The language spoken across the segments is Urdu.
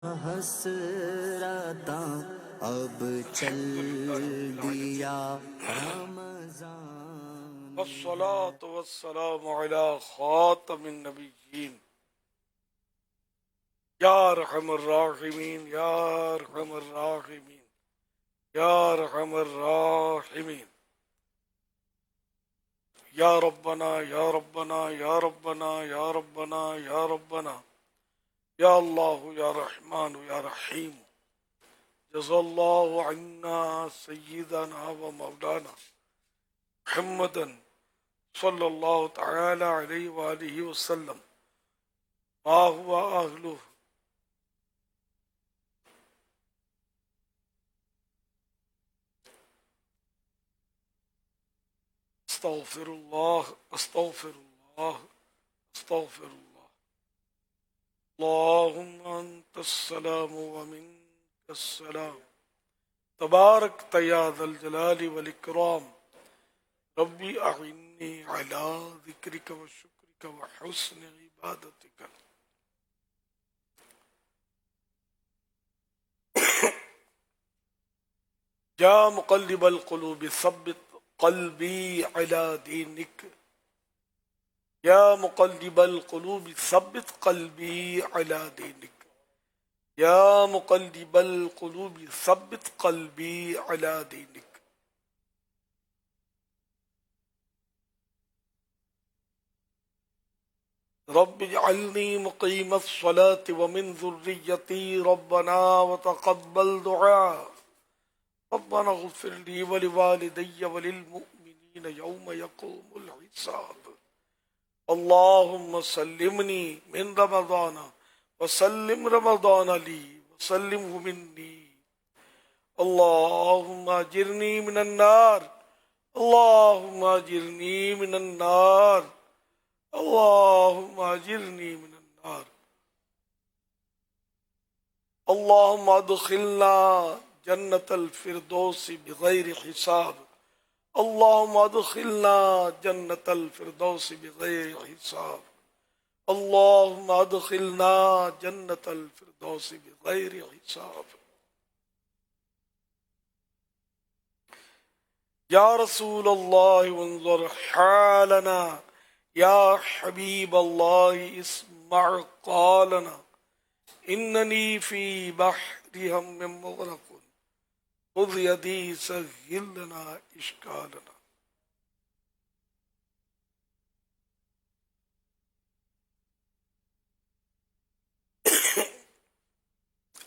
حسرتاں اب چل دیا رمضان، والصلاة والسلام على خاتم النبیین یا ارحم الراحمین یا ارحم الراحمین یا ارحم الراحمین یا ربنا یا ربنا یا ربنا یا ربنا یا ربنا یا اللہ یا رحمان یا رحیم جزا اللہ عنا سیدنا و مولانا محمدا صلی اللہ تعالی علیہ وآلہ وسلم ما هو أهله. استغفر الله استغفر الله استغفر الله. اللهم أنت السلام ومنك السلام تبارك يا ذا الجلال والإكرام. ربي أعني على ذكرك وشكرك وحسن عبادتك. يا مقلب القلوب ثبت قلبي على دينك. يا مقلب القلوب ثبت قلبي على دينك. يا مقلب القلوب ثبت قلبي على دينك. رب اجعلني مقيم الصلاة ومن ذريتي ربنا وتقبل دعاء. ربنا اغفر لي ولوالدي وللمؤمنين يوم يقوم الحساب. اللهم سلمني من رمضان وسلم رمضان لي وسلمه مني. اللهم اجرني من النار. اللهم اجرني من النار. اللهم اجرني من النار. اللهم ادخلنا جنة الفردوس بغير حساب. اللهم ادخلنا جنة الفردوس بغير حساب. اللهم ادخلنا جنة الفردوس بغير حساب. يا رسول الله انظر حالنا. يا حبيب الله اسمع قالنا. إنني في بحر هم مغرق خذ يدي سهل لنا إشكالنا.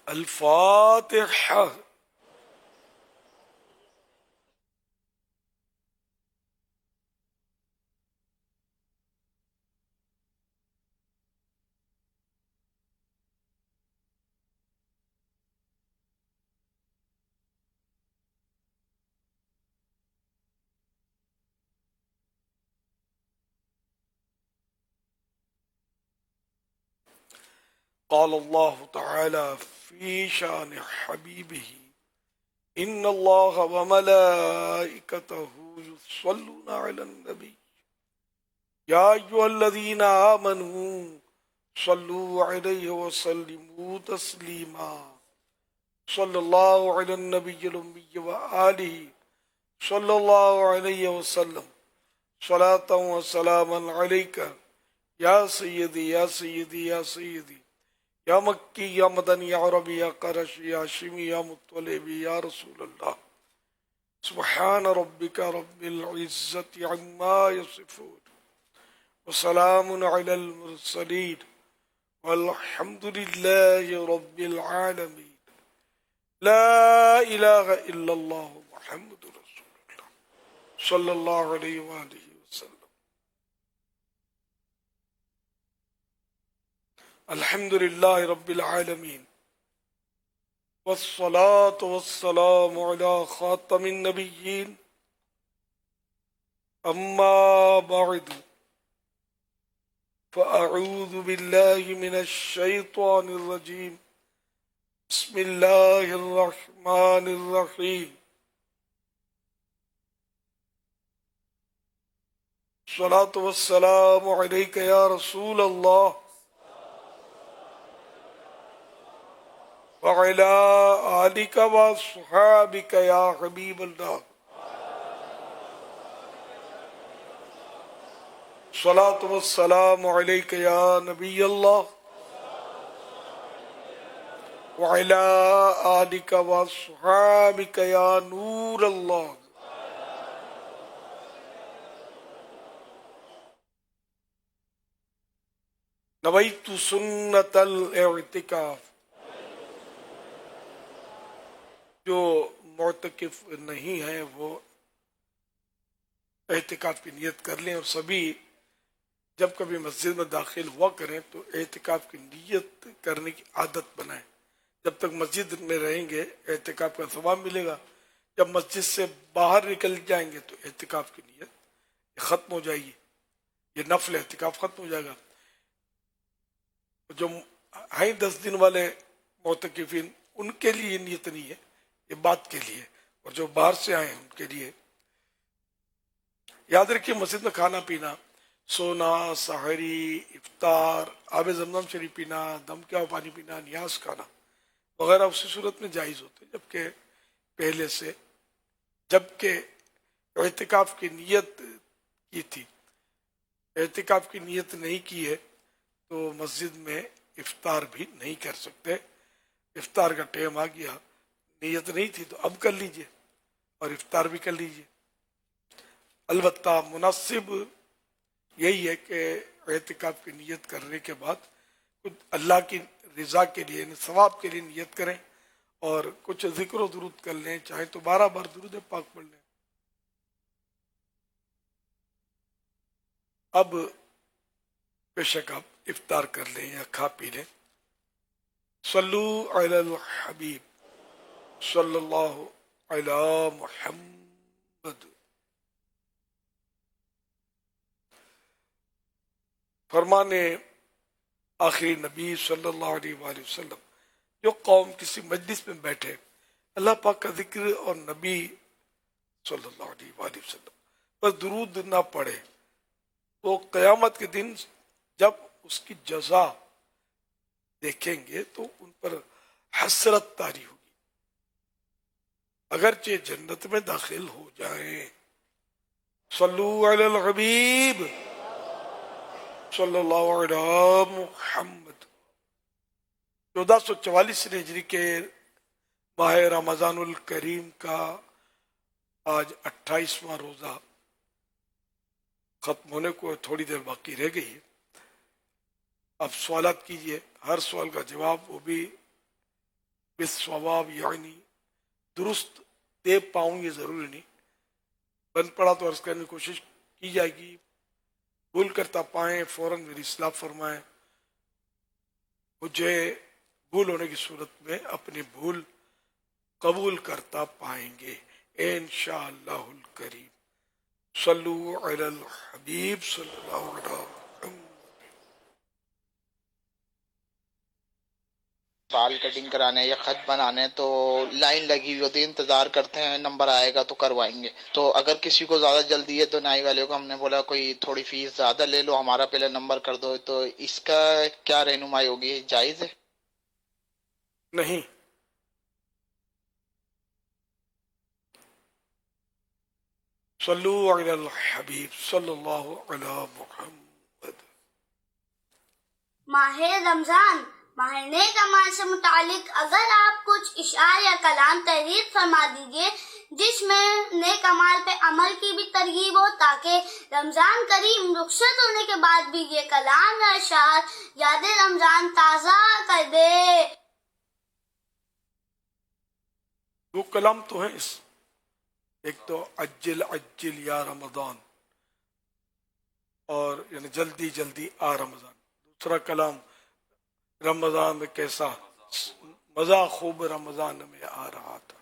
الفاتحة. قال الله تعالى في شان حبيبه إن الله وملائكته يصلون على النبي يا أيها الذين آمنوا صلوا عليه وسلموا تسليما. صلى الله على النبي الأمي وآله صلى الله عليه وسلم صلاة وسلاما عليك يا سيدي يا سيدي يا سيدي یا مکی یا مدنی یا عربی یا قرشی یا شمی یا مطلبی یا رسول اللہ. سبحان ربک رب العزت عما یصفون وسلام علی المرسلین والحمد للہ رب العالمین. لا الہ الا اللہ محمد رسول اللہ صلی اللہ علیہ وآلہ وسلم. الحمد للہ رب العالمین والصلاة والسلام على خاتم النبیین. اما بعد فاعوذ باللہ من الشیطان الرجیم. بسم اللہ الرحمن الرحیم. الصلاة والسلام علیک یا رسول اللہ. وعلى آلك وصحابك يا حبيب الله صلاة والسلام عليك يا نبي الله وعلى آلك وصحابك يا نور الله نویت سنت الاعتکاف. جو معتکف نہیں ہیں وہ اعتکاف کی نیت کر لیں، اور سبھی جب کبھی مسجد میں داخل ہوا کریں تو اعتکاف کی نیت کرنے کی عادت بنائیں. جب تک مسجد میں رہیں گے اعتکاف کا ثواب ملے گا. جب مسجد سے باہر نکل جائیں گے تو اعتکاف کی نیت ختم ہو جائے گی، یہ نفل اعتکاف ختم ہو جائے گا. جو ہیں 10 دن والے معتکفین ان کے لیے یہ نیت نہیں ہے، یہ بات کے لیے. اور جو باہر سے آئے ہیں ان کے لیے یاد رکھیے مسجد میں کھانا پینا، سونا، سحری، افطار، آب زمزم شریف پینا، دم کیا پانی پینا، نیاز کھانا وغیرہ اسی صورت میں جائز ہوتے، جبکہ پہلے سے جبکہ اعتکاف کی نیت کی تھی. اعتکاف کی نیت نہیں کی ہے تو مسجد میں افطار بھی نہیں کر سکتے. افطار کا ٹائم آ گیا، نیت نہیں تھی تو اب کر لیجئے اور افطار بھی کر لیجئے. البتہ مناسب یہی ہے کہ اعتکاف کی نیت کرنے کے بعد کچھ اللہ کی رضا کے لیے، یعنی ثواب کے لیے نیت کریں اور کچھ ذکر و درود کر لیں، چاہے تو 12 بار درود پاک پڑھ لیں. اب بے شک آپ افطار کر لیں یا کھا پی لیں. صلو علی الحبیب صلی اللہ علی محمد. فرمانے آخری نبی صلی اللہ علیہ وآلہ وسلم، جو قوم کسی مجلس میں بیٹھے اللہ پاک کا ذکر اور نبی صلی اللہ علیہ وآلہ وسلم پر درود نہ پڑھے، وہ قیامت کے دن جب اس کی جزا دیکھیں گے تو ان پر حسرت طاری ہوگی، اگرچہ جنت میں داخل ہو جائیں. صلو علی الحبیب صلی اللہ علیہ محمد. 1444 ہجری کے ماہ رمضان الکریم کا آج 28واں روزہ ختم ہونے کو تھوڑی دیر باقی رہ گئی ہے. اب سوالات کیجئے، ہر سوال کا جواب وہ بھی بالصواب یعنی درست دے پاؤں یہ ضروری نہیں، بن پڑا تو عرض کرنے کی کوشش کی جائے گی. بھول کرتا پائیں فوراً میری اصلاح فرمائیں. مجھے بھول ہونے کی صورت میں اپنی بھول قبول کرتا پائیں گے انشاءاللہ الکریم. صلو علی الحبیب صلی اللہ علیہ وسلم. بال کٹنگ کرانے یا خط بنانے تو لائن لگی ہوئی ہوتی ہے، انتظار کرتے ہیں نمبر آئے گا تو کروائیں گے. تو اگر کسی کو زیادہ جلدی ہے تو نائی والے کو ہم نے بولا کوئی تھوڑی فیس زیادہ لے لو، ہمارا پہلے نمبر کر دو. تو اس کا کیا رہنمائی ہوگی، جائز ہے؟ نہیں، صلو علی الحبیب صلی اللہ علی محمد. ماہ رمضان ماہ نیک اعمال سے متعلق اگر آپ کچھ اشعار یا کلام تحریر فرما دیجئے جس میں نیک اعمال پہ عمل کی بھی ترغیب ہو، تاکہ رمضان کریم رخصت ہونے کے بعد بھی یہ کلام یا اشعار یاد رمضان تازہ کر دے. وہ کلام تو ہیں، ایک تو عجل عجل یا رمضان، اور یعنی جلدی جلدی آ رمضان. دوسرا کلام رمضان میں کیسا مزہ خوب رمضان میں آ رہا تھا.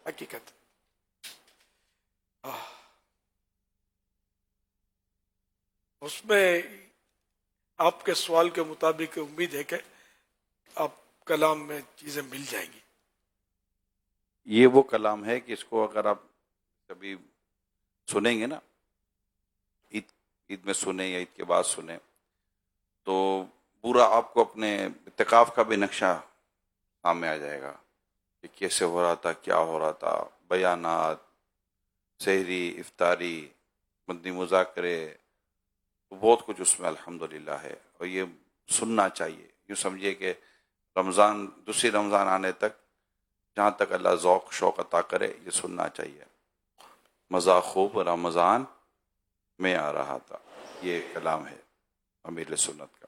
حقیقت اس میں آپ کے سوال کے مطابق امید ہے کہ آپ کلام میں چیزیں مل جائیں گی. یہ وہ کلام ہے کہ اس کو اگر آپ کبھی سنیں گے نا، عید میں سنیں یا عید کے بعد سنیں، تو پورا آپ کو اپنے اعتکاف کا بھی نقشہ سامنے آ جائے گا کہ کیسے ہو رہا تھا، کیا ہو رہا تھا، بیانات، سحری، افطاری، مدنی مذاکرے، بہت کچھ اس میں الحمدللہ ہے. اور یہ سننا چاہیے. یوں سمجھیے کہ رمضان، دوسری رمضان آنے تک، جہاں تک اللہ ذوق شوق عطا کرے، یہ سننا چاہیے. مزہ خوب رمضان میں آ رہا تھا، یہ کلام ہے امیر سنت کا.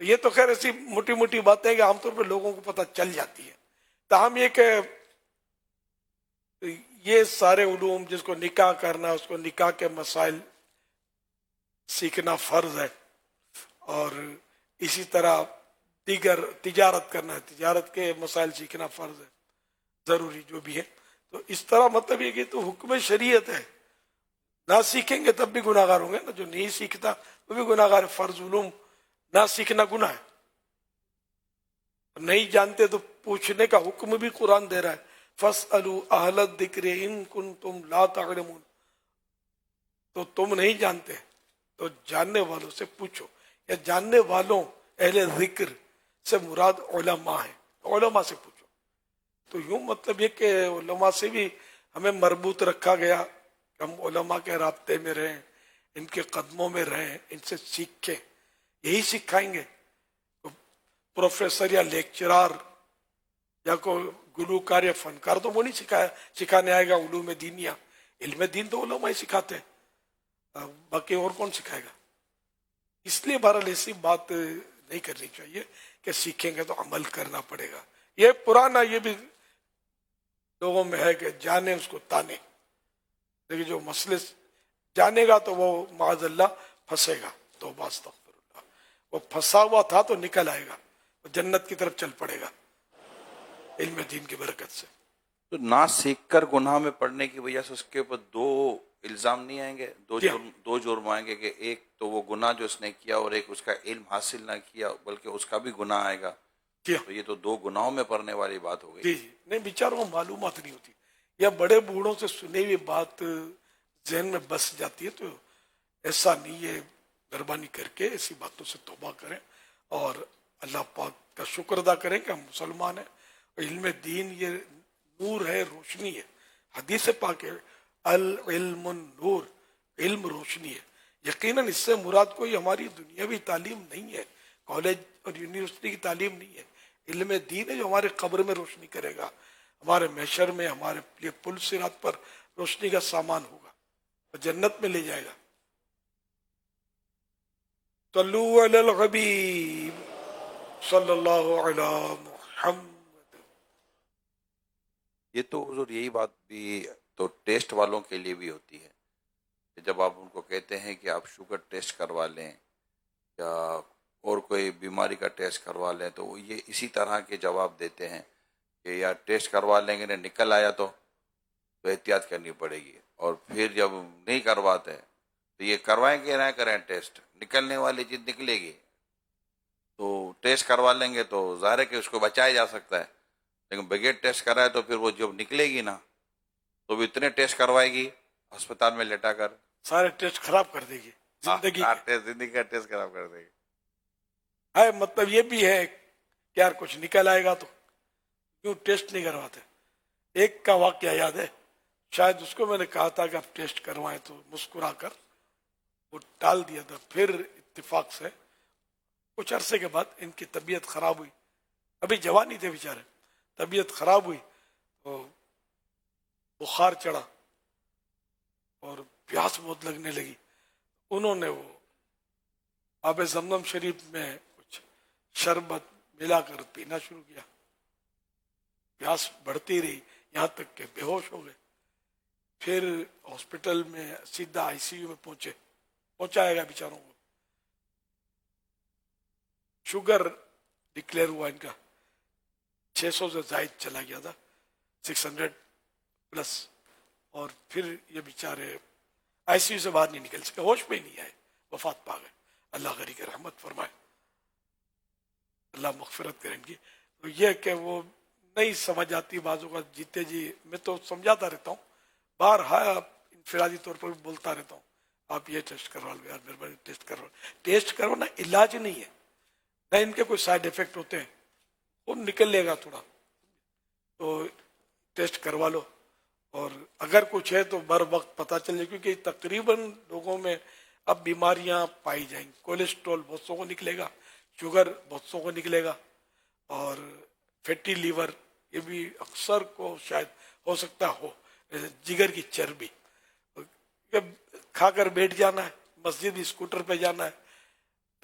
یہ تو خیر ایسی موٹی موٹی باتیں کہ عام طور پہ لوگوں کو پتہ چل جاتی ہے. تاہم یہ کہ یہ سارے علوم جس کو نکاح کرنا اس کو نکاح کے مسائل سیکھنا فرض ہے، اور اسی طرح دیگر تجارت کرنا، تجارت کے مسائل سیکھنا فرض ہے، ضروری جو بھی ہے. تو اس طرح مطلب یہ کہ تو حکم شریعت ہے، نہ سیکھیں گے تب بھی گناہ گار ہوں گے نا. جو نہیں سیکھتا وہ بھی گناہ گار ہے. فرض علوم نہ سیکھنا گناہ ہے. نہیں جانتے تو پوچھنے کا حکم بھی قرآن دے رہا ہے. فَاسْأَلُوا أَهْلَ الذِّكْرِ إِن كُنتُمْ لَا تَعْلَمُونَ. تو تم نہیں جانتے تو جاننے والوں سے پوچھو، یا جاننے والوں اہل ذکر سے مراد علماء ہے، علماء سے پوچھو. تو یوں مطلب یہ کہ علماء سے بھی ہمیں مربوط رکھا گیا کہ ہم علماء کے رابطے میں رہیں، ان کے قدموں میں رہیں، ان سے سیکھیں. یہی سکھائیں گے. پروفیسر یا لیکچرار یا کوئی گلوکار یا فنکار تو وہ نہیں سکھانے آئے گا علوم دینیا. علم دین تو علماء ہی سکھاتے ہیں، باقی اور کون سکھائے گا. اس لیے بہرحال ایسی بات نہیں کرنی چاہیے کہ سیکھیں گے تو عمل کرنا پڑے گا. یہ پرانا یہ بھی لوگوں میں ہے کہ جانے اس کو تانے، لیکن جو مسئلے جانے گا تو وہ معاذ اللہ پھنسے گا. توبہ استغفر اللہ. وہ پھنسا ہوا تھا تو نکل آئے گا، جنت کی طرف چل پڑے گا علم دین کی برکت سے. تو نہ سیکھ کر گناہ میں پڑنے کی وجہ سے اس کے اوپر دو الزام نہیں آئیں گے، دو جرم آئیں گے، کہ ایک تو وہ گناہ جو اس نے کیا اور ایک اس کا علم حاصل نہ کیا بلکہ اس کا بھی گناہ آئے گا. تو یہ تو دو گناہوں میں پڑنے والی بات ہو گئی. جی نہیں، بیچاروں کو معلومات نہیں ہوتی، یا بڑے بوڑھوں سے سنی ہوئی بات ذہن میں بس جاتی ہے. تو ایسا نہیں ہے، مہربانی کر کے ایسی باتوں سے توبہ کریں اور اللہ پاک کا شکر ادا کریں کہ ہم مسلمان ہیں. علم دین یہ نور ہے، روشنی ہے. حدیث پاک ہے العلم نور، علم روشنی ہے. یقیناً اس سے مراد کوئی ہماری دنیاوی تعلیم نہیں ہے، کالج اور یونیورسٹی کی تعلیم نہیں ہے. علم دین ہے جو ہمارے قبر میں روشنی کرے گا، ہمارے محشر میں ہمارے لیے پل صراط پر روشنی کا سامان ہوگا اور جنت میں لے جائے گا. صلو علی الحبیب صلی اللہ علی محمد. یہ تو حضور یہی بات بھی تو ٹیسٹ والوں کے لیے بھی ہوتی ہے کہ جب آپ ان کو کہتے ہیں کہ آپ شوگر ٹیسٹ کروا لیں یا اور کوئی بیماری کا ٹیسٹ کروا لیں تو وہ یہ اسی طرح کے جواب دیتے ہیں کہ یار ٹیسٹ کروا لیں گے، نکل آیا تو احتیاط کرنی پڑے گی. اور پھر جب نہیں کرواتے تو یہ کروائیں کہ نہ کریں ٹیسٹ، نکلنے والی چیز نکلے گی. تو ٹیسٹ کروا لیں گے تو ظاہر ہے کہ اس کو بچایا جا سکتا ہے، لیکن بغیر ٹیسٹ کرائے تو پھر وہ جب نکلے گی نا تو بھی اتنے ٹیسٹ کروائے گی ہسپتال میں لٹا کر، سارے ٹیسٹ خراب کر دے گی، زندگی کا ٹیسٹ خراب کر دے گی. ہے. مطلب یہ بھی ہے کہ یار کچھ نکل آئے گا تو کیوں ٹیسٹ نہیں کرواتے. ایک کا واقعہ یاد ہے، شاید اس کو میں نے کہا تھا کہ آپ ٹیسٹ کروائیں تو مسکرا کر وہ ٹال دیا تھا. پھر اتفاق سے کچھ عرصے کے بعد ان کی طبیعت خراب ہوئی، ابھی جوانی تھے بیچارے، طبیعت خراب ہوئی تو بخار چڑھا اور پیاس بہت لگنے لگی. انہوں نے وہ آب زمزم شریف میں کچھ شربت ملا کر پینا شروع کیا. پیاس بڑھتی رہی یہاں تک کہ بے ہوش ہو گئے. پھر ہاسپٹل میں سیدھا آئی سی یو میں پہنچایا گیا بیچاروں کو. شوگر ڈکلیئر ہوا ان کا 600 سے زائد چلا گیا تھا، 600 پلس. اور پھر یہ بیچارے آئی سی یو سے باہر نہیں نکل سکے، ہوش پہ ہی نہیں آئے، وفات پا گئے. اللہ غری کی رحمت فرمائے، اللہ مغفرت کریں گی. تو یہ کہ وہ نہیں سمجھ آتی بعضوں کا جیتے جی. میں تو سمجھاتا رہتا ہوں، بارہا انفرادی طور پر بولتا رہتا ہوں، آپ یہ ٹیسٹ کروا لو یار، مہربانی ٹیسٹ کروا. ٹیسٹ کروانا علاج نہیں ہے، نہ ان کے کوئی سائڈ افیکٹ ہوتے ہیں، وہ نکل لے گا تھوڑا، تو ٹیسٹ کروا لو. اور اگر کچھ ہے تو بر وقت پتہ چل جائے، کیونکہ تقریباً لوگوں میں اب بیماریاں پائی جائیں گی. کولیسٹرول بہت سو کو نکلے گا، شوگر بہت سو کو نکلے گا، اور فیٹی لیور یہ بھی اکثر کو شاید ہو سکتا ہو، جگر کی چربی. کھا کر بیٹھ جانا ہے، مسجد اسکوٹر پہ جانا ہے،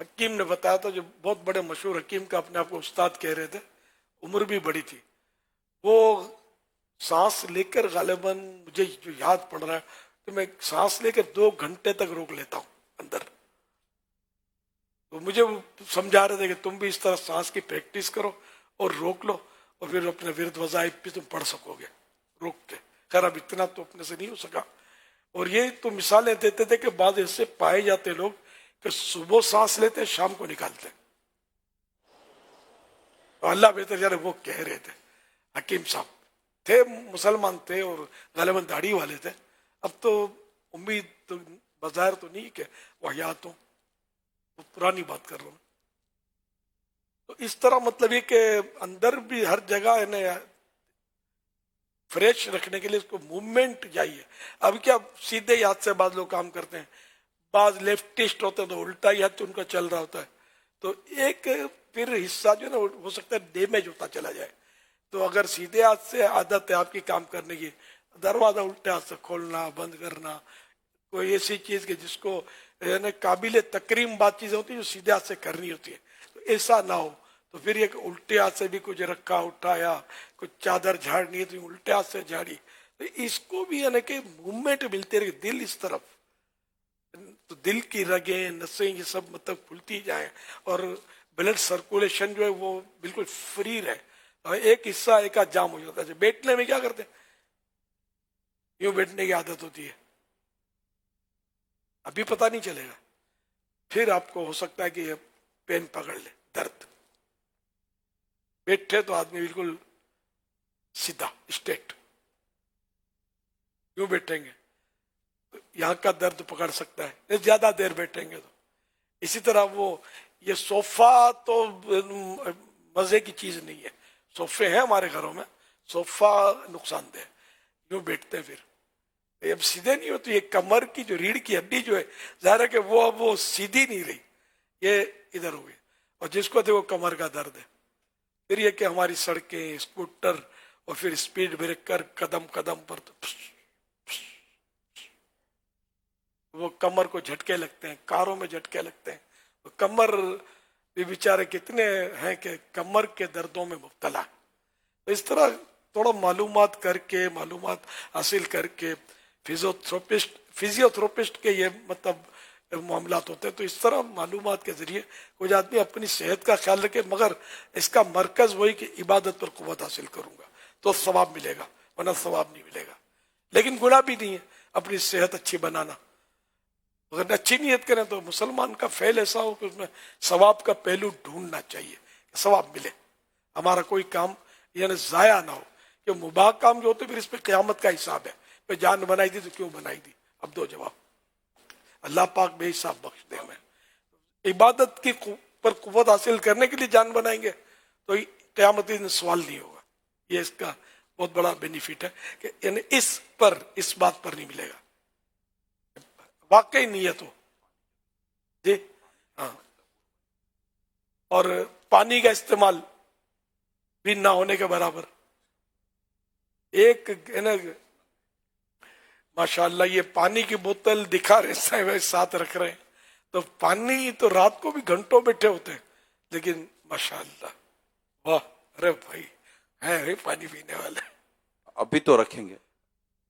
حکیم نے بتایا تھا, جو بہت بڑے مشہور حکیم کا اپنے آپ کو استاد کہہ رہے تھے, عمر بھی بڑی تھی, وہ سانس لے کر غالباً مجھے جو یاد پڑ رہا ہے تو میں سانس لے کر 2 گھنٹے تک روک لیتا ہوں اندر. تو مجھے وہ سمجھا رہے تھے کہ تم بھی اس طرح سانس کی پریکٹس کرو اور روک لو, اور پھر اپنے ورد وظائف بھی تم پڑھ سکو گے روک کے. خیر اب اتنا تو اپنے سے نہیں ہو سکا. اور یہ تو مثالیں دیتے تھے کہ بعض ایسے پائے جاتے لوگ کہ صبح سانس لیتے شام کو نکالتے. تو اللہ بہتر جانے وہ کہہ رہے تھے, حکیم صاحب تھے, مسلمان تھے اور غالباً داڑھی والے تھے. اب تو امید تو بظاہر تو نہیں کہ وہ حیات ہوں, وہ پرانی بات کر رہا ہوں. تو اس طرح مطلب یہ کہ اندر بھی ہر جگہ ہے نا فریش رکھنے کے لیے اس کو موومنٹ چاہیے. اب کیا سیدھے ہاتھ سے بعض لوگ کام کرتے ہیں, بعض لیفٹسٹ ہوتے ہیں تو الٹا ہی ہاتھ ان کا چل رہا ہوتا ہے, تو ایک پھر حصہ جو ہے نا ہو سکتا ہے ڈیمیج ہوتا چلا جائے. تو اگر سیدھے ہاتھ سے عادت ہے آپ کی کام کرنے کی, دروازہ الٹے ہاتھ سے کھولنا بند کرنا, کوئی ایسی چیز کہ جس کو یعنی قابل تکریم بات چیزیں ہوتی ہیں جو سیدھے ہاتھ سے کرنی ہوتی ہے, تو ایسا نہ ہو. تو پھر یہ الٹے ہاتھ سے بھی کچھ رکھا اٹھایا, کچھ چادر جھاڑنی ہے تو الٹے ہاتھ سے جھاڑی, تو اس کو بھی یعنی کہ موومنٹ ملتے رہے, دل اس طرف, تو دل کی رگیں نسیں یہ سب مطلب کھلتی جائیں اور بلڈ سرکولیشن جو ہے وہ بالکل فری رہے. ایک حصہ ایک جام ہو جاتا ہے. بیٹھنے میں کیا کرتے ہیں, یوں بیٹھنے کی عادت ہوتی ہے, ابھی پتہ نہیں چلے گا, پھر آپ کو ہو سکتا ہے کہ یہ پین پکڑ لے, درد. بیٹھے تو آدمی بالکل سیدھا اسٹیٹ, یوں بیٹھیں گے یہاں کا درد پکڑ سکتا ہے زیادہ دیر بیٹھیں گے تو. اسی طرح وہ یہ صوفہ تو مزے کی چیز نہیں ہے, صوفے ہیں ہمارے گھروں میں, صوفہ نقصان دہ, یوں بیٹھتے پھر اب سیدھے نہیں ہوتی. یہ کمر کی جو ریڑھ کی ہڈی جو ہے ظاہر ہے کہ وہ سیدھی نہیں رہی, یہ ادھر ہو گئی, اور جس کو دیکھو کمر کا درد ہے. پھر یہ کہ ہماری سڑکیں, اسکوٹر اور پھر اسپیڈ بریکر قدم قدم پر تو وہ کمر کو جھٹکے لگتے ہیں, کاروں میں جھٹکے لگتے ہیں. تو کمر بھی بیچارے کتنے ہیں کہ کمر کے دردوں میں مبتلا. تو اس طرح تھوڑا معلومات کر کے, معلومات حاصل کر کے, فزیوتھراپسٹ کے یہ مطلب معاملات ہوتے ہیں. تو اس طرح معلومات کے ذریعے کچھ آدمی اپنی صحت کا خیال رکھے, مگر اس کا مرکز وہی کہ عبادت پر قوت حاصل کروں گا تو ثواب ملے گا, ورنہ ثواب نہیں ملے گا. لیکن گناہ بھی نہیں ہے اپنی صحت اچھی بنانا. اگر اچھی نیت کریں تو مسلمان کا فعل ایسا ہو کہ اس میں ثواب کا پہلو ڈھونڈنا چاہیے کہ ثواب ملے, ہمارا کوئی کام یعنی ضائع نہ ہو. کہ مباح کام جو ہوتے پھر اس پہ قیامت کا حساب ہے, پہ جان بنائی دی تو کیوں بنائی دی, اب دو جواب. اللہ پاک بے حساب بخش دے ہمیں. عبادت کی پر قوت حاصل کرنے کے لیے جان بنائیں گے تو قیامت دن سوال نہیں ہوگا. یہ اس کا بہت بڑا بینیفٹ ہے کہ یعنی اس بات پر نہیں ملے گا, واقعی نیت ہو. جی ہاں, اور پانی کا استعمال بھی نہ ہونے کے برابر. ایک ماشاء اللہ یہ پانی کی بوتل دکھا رہے ساتھ رکھ رہے ہیں, تو پانی تو رات کو بھی گھنٹوں بیٹھے ہوتے ہیں, لیکن ماشاء اللہ واہ, ارے بھائی ہے پانی پینے والے. ابھی تو رکھیں گے,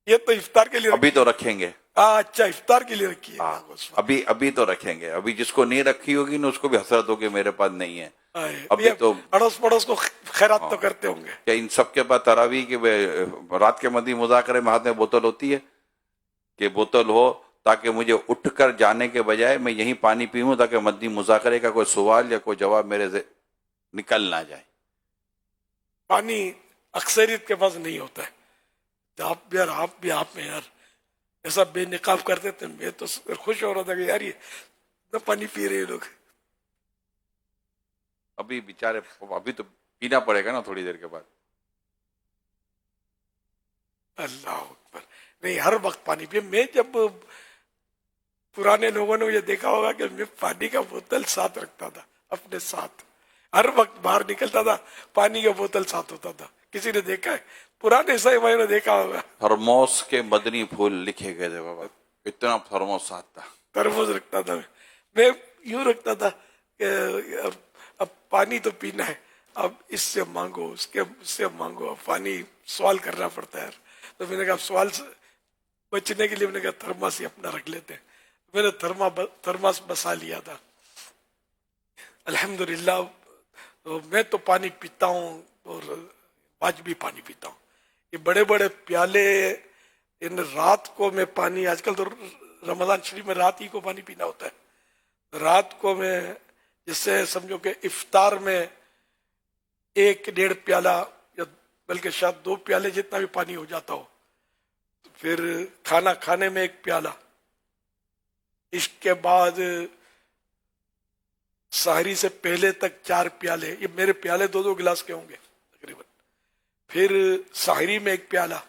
یہ تو افطار کے لیے ابھی تو رکھیں گے. اچھا افطار کے لیے رکھی ہے. ابھی تو رکھیں گے. ابھی جس کو نہیں رکھی ہوگی نا اس کو بھی حسرت ہوگی میرے پاس نہیں ہے. ابھی تو اڑوس پڑوس کو خیرات تو کرتے ہوں گے. کیا ان سب کے بعد تراویح کے رات کے مدی مذاکرے میں ہاتھ میں بوتل ہوتی ہے کہ بوتل ہو تاکہ مجھے اٹھ کر جانے کے بجائے میں یہیں پانی پیوں تاکہ مدی مذاکرے کا کوئی سوال یا کوئی جواب میرے سے نکل نہ جائے. پانی اکثریت کے پاس نہیں ہوتا ہے. آپ میں یار ایسا بے نقاب کرتے تھے, میں تو خوش ہو رہا تھا کہ یار یہ پانی پی رہے لوگ. ابھی بیچارے ابھی تو پینا پڑے گا نا تھوڑی دیر کے بعد. اللہ اکبر. نہیں ہر وقت پانی پیے. میں جب پرانے لوگوں نے یہ دیکھا ہوگا کہ میں پانی کا بوتل ساتھ رکھتا تھا اپنے ساتھ, ہر وقت باہر نکلتا تھا پانی کا بوتل ساتھ ہوتا تھا. کسی نے دیکھا ہے؟ پرانے صحیح بھائی نے دیکھا ہوگا. تھرموس کے مدنی پھول لکھے گئے تھے بابا, اتنا تھرموس ساتھ تھا. ترموز رکھتا تھا میں یوں رکھتا تھا کہ اب پانی تو پینا ہے، اب اس سے مانگو، اس سے مانگو، اب پانی سوال کرنا پڑتا ہے. تو میں نے کہا سوال سے بچنے کے لیے میں نے کہا تھرماس ہی اپنا رکھ لیتے ہیں. میں نے تھرماس بسا لیا تھا. الحمدللہ میں تو پانی پیتا ہوں اور آج بھی پانی پیتا ہوں. یہ بڑے بڑے پیالے، ان رات کو میں پانی، آج کل تو رمضان شریف میں رات ہی کو پانی پینا ہوتا ہے. رات کو میں جس سے سمجھو کہ افطار میں 1-1.5 پیالہ یا بلکہ شاید 2 پیالے جتنا بھی پانی ہو جاتا ہو. پھر کھانا کھانے میں 1 پیالہ، اس کے بعد سحری سے پہلے تک 4 پیالے. یہ میرے پیالے 2-2 گلاس کے ہوں گے تقریباً. پھر سحری میں 1 پیالہ.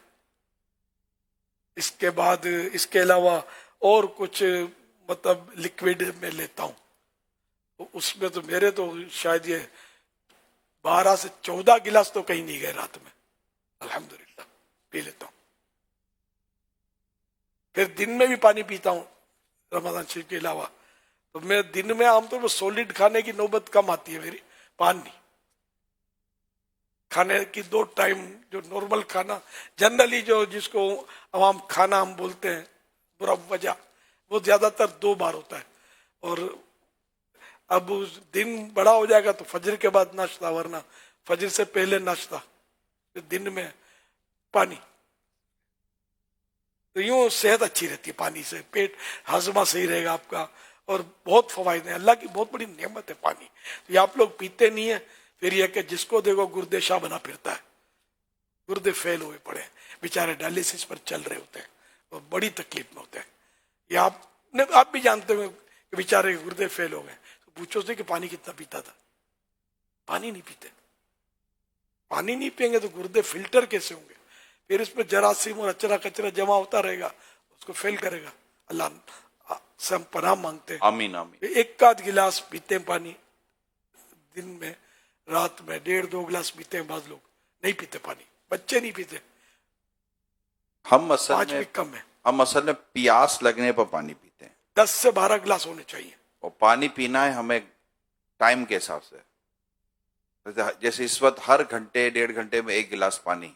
اس کے بعد اس کے علاوہ اور کچھ مطلب لکوڈ میں لیتا ہوں. اس میں تو میرے تو شاید یہ 12 سے 14 گلاس تو کہیں نہیں گئے رات میں. الحمدللہ پی لیتا ہوں. پھر دن میں بھی پانی پیتا ہوں رمضان شریف کے علاوہ. تو میں دن میں عام طور پر سولڈ کھانے کی نوبت کم آتی ہے میری. پانی کھانے کی 2 ٹائم جو نارمل کھانا جنرلی جو جس کو عوام کھانا ہم بولتے ہیں برا وجہ، وہ زیادہ تر 2 بار ہوتا ہے. اور اب دن بڑا ہو جائے گا تو فجر کے بعد ناشتہ، ورنہ فجر سے پہلے ناشتہ، دن میں پانی. تو یوں صحت اچھی رہتی ہے پانی سے. پیٹ ہاضمہ صحیح رہے گا آپ کا، اور بہت فوائد ہیں. اللہ کی بہت بڑی نعمت ہے پانی. تو یہ آپ لوگ پیتے نہیں ہیں، پھر یہ کہ جس کو دیکھو گردے شاہ بنا پھرتا ہے. گردے فیل ہوئے پڑے ہیں بیچارے، ڈائلیسس پر چل رہے ہوتے ہیں اور بڑی تکلیف میں ہوتے ہیں. یہ آپ بھی جانتے ہوئے کہ بیچارے گردے فیل ہو گئے. تو پوچھو سے کہ پانی کتنا پیتا تھا. پانی نہیں پیتے. پانی نہیں پئیں گے تو گردے فلٹر کیسے ہوں گے؟ پھر اس میں جراثیم اور اچرا کچرا جمع ہوتا رہے گا، اس کو فیل کرے گا. اللہ سے ہم پناہ مانگتے ہیں. آمین آمین. 1 گلاس پیتے ہیں پانی دن میں. رات میں 1.5-2 گلاس پیتے ہیں. بعض لوگ نہیں پیتے پانی، بچے نہیں پیتے. ہم 5 اصل بھی کم ہے. ہم اصل میں پیاس لگنے پر پانی پیتے ہیں. 10 سے 12 گلاس ہونے چاہیے. اور پانی پینا ہے ہمیں ٹائم کے حساب سے. جیسے اس وقت ہر گھنٹے 1.5 گھنٹے میں 1 گلاس پانی،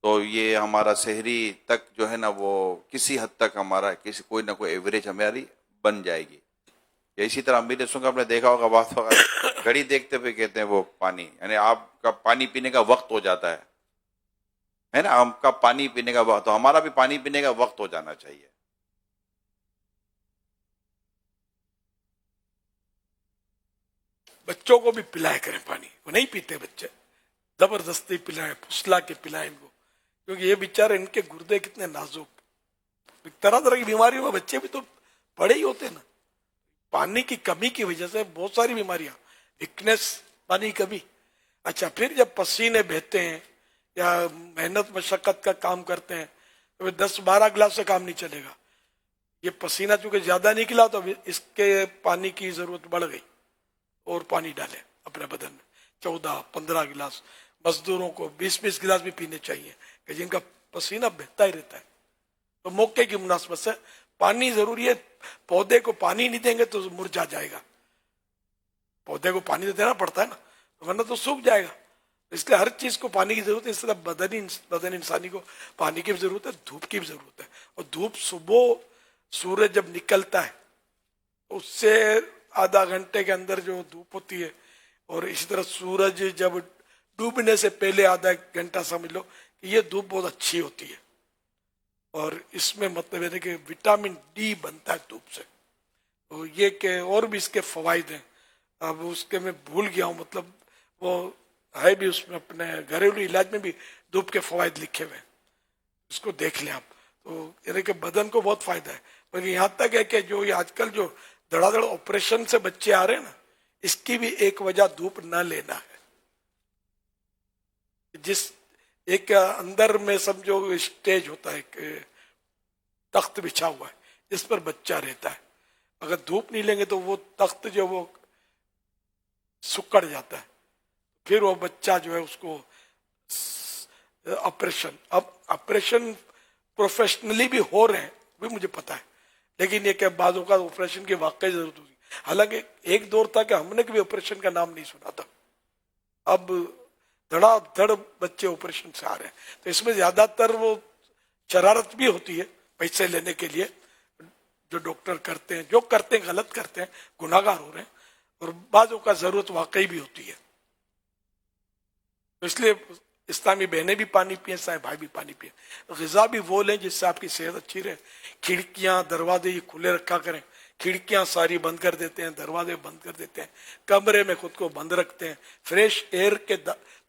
تو یہ ہمارا سحری تک جو ہے نا وہ کسی حد تک ہمارا کوئی نہ کوئی ایوریج ہماری بن جائے گی. یا اسی طرح امیر رسول کا آپ نے دیکھا ہوگا بعض وقت گھڑی دیکھتے ہوئے کہتے ہیں وہ پانی، یعنی آپ کا پانی پینے کا وقت ہو جاتا ہے نا. ہم کا پانی پینے کا وقت، تو ہمارا بھی پانی پینے کا وقت ہو جانا چاہیے. بچوں کو بھی پلائے کریں پانی. وہ نہیں پیتے بچے، زبردستی پلائیں، پھسلا کے پلائیں ان کو، کیونکہ یہ بیچارے ان کے گردے کتنے نازک، طرح طرح کی بیماریوں میں بچے بھی تو پڑے ہی ہوتے ہیں نا. پانی کی کمی کی وجہ سے بہت ساری بیماریاں، ویکنیس، پانی کی کمی. اچھا پھر جب پسینے بہتے ہیں یا محنت مشقت کا کام کرتے ہیں تو 10-12 گلاس سے کام نہیں چلے گا. یہ پسینہ چونکہ زیادہ نکلا تو اس کے پانی کی ضرورت بڑھ گئی، اور پانی ڈالیں اپنے بدن میں. 14-15 گلاس. مزدوروں کو 20-20 گلاس بھی پینے چاہیے کہ جن کا پسینہ بہتا ہی رہتا ہے. تو موقع کی مناسبت سے پانی ضروری ہے. پودے کو پانی نہیں دیں گے تو مرجھا جائے گا. پودے کو پانی تو دینا پڑتا ہے نا، ورنہ تو سوکھ جائے گا. اس لیے ہر چیز کو پانی کی ضرورت ہے. اس طرح بدن انسانی کو پانی کی بھی ضرورت ہے، دھوپ کی بھی ضرورت ہے. اور دھوپ صبح سورج جب نکلتا ہے اس سے آدھا گھنٹے کے اندر جو دھوپ ہوتی ہے، اور اسی طرح سورج جب ڈوبنے سے پہلے آدھا گھنٹہ سمجھ لو کہ یہ دھوپ بہت اچھی ہوتی ہے. اور اس میں مطلب ہے کہ وٹامن ڈی بنتا ہے دھوپ سے. تو یہ کہ اور بھی اس کے فوائد ہیں. اب اس کے میں بھول گیا ہوں، مطلب وہ ہے بھی اس میں اپنے گھریلو علاج میں بھی دھوپ کے فوائد لکھے ہوئے ہیں، اس کو دیکھ لیں آپ. تو یعنی کہ بدن کو بہت فائدہ ہے. بلکہ یہاں تک ہے کہ جو یہ آج کل جو دڑا دڑ آپریشن سے بچے آ رہے ہیں نا، اس کی بھی ایک وجہ دھوپ نہ لینا ہے. جس ایک اندر میں سمجھو اسٹیج ہوتا ہے کہ تخت بچھا ہوا ہے جس پر بچہ رہتا ہے، اگر دھوپ نہیں لیں گے تو وہ تخت جو وہ سکڑ جاتا ہے. پھر وہ بچہ جو ہے اس کو آپریشن پروفیشنلی بھی ہو رہے ہیں، بھی مجھے پتا ہے، لیکن یہ کہ بعض اوقات آپریشن کی واقعی ضرورت ہوگی. حالانکہ ایک دور تھا کہ ہم نے کبھی آپریشن کا نام نہیں سنا تھا، اب دھڑا دھڑ بچے آپریشن سے آ رہے ہیں. تو اس میں زیادہ تر وہ شرارت بھی ہوتی ہے پیسے لینے کے لیے، جو ڈاکٹر کرتے ہیں، جو کرتے ہیں غلط کرتے ہیں، گناہ گار ہو رہے ہیں، اور بعضوں کا ضرورت واقعی بھی ہوتی ہے. اس لیے اسلامی بہنیں بھی پانی پئیں، اسلامی بھائی بھی پانی پئیں. غذا بھی وہ لیں جس سے آپ کی صحت اچھی رہے. کھڑکیاں دروازے یہ کھلے رکھا کریں، کھڑکیاں ساری بند کر دیتے ہیں، دروازے بند کر دیتے ہیں، کمرے میں خود کو بند رکھتے ہیں. فریش ایئر کے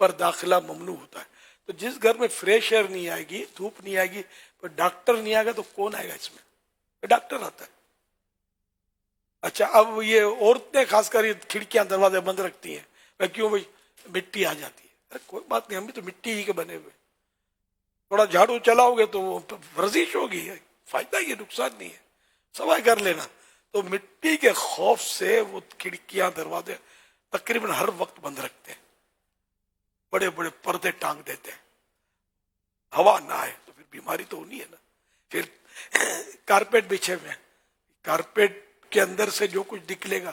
پر داخلہ ممنوع ہوتا ہے. تو جس گھر میں فریش ایئر نہیں آئے گی، دھوپ نہیں آئے گی، ڈاکٹر نہیں آئے گا تو کون آئے گا اس میں؟ ڈاکٹر آتا ہے. اچھا اب یہ عورتیں خاص کر یہ کھڑکیاں دروازے بند رکھتی ہیں، کیوں بھائی؟ مٹی آ جاتی ہے. ارے کوئی بات نہیں، ہم بھی تو مٹی ہی کے بنے ہوئے. تھوڑا جھاڑو چلاؤ گے تو وہ ورزش ہوگی، فائدہ یہ نقصان نہیں ہے، صفائی کر لینا. تو مٹی کے خوف سے وہ کھڑکیاں دروازے تقریباً ہر وقت بند رکھتے ہیں، بڑے بڑے پردے ٹانگ دیتے ہیں، ہوا نہ آئے. تو پھر بیماری تو ہونی ہے نا. پھر کارپیٹ بچھے ہوئے ہیں، کارپیٹ کے اندر سے جو کچھ نکلے گا.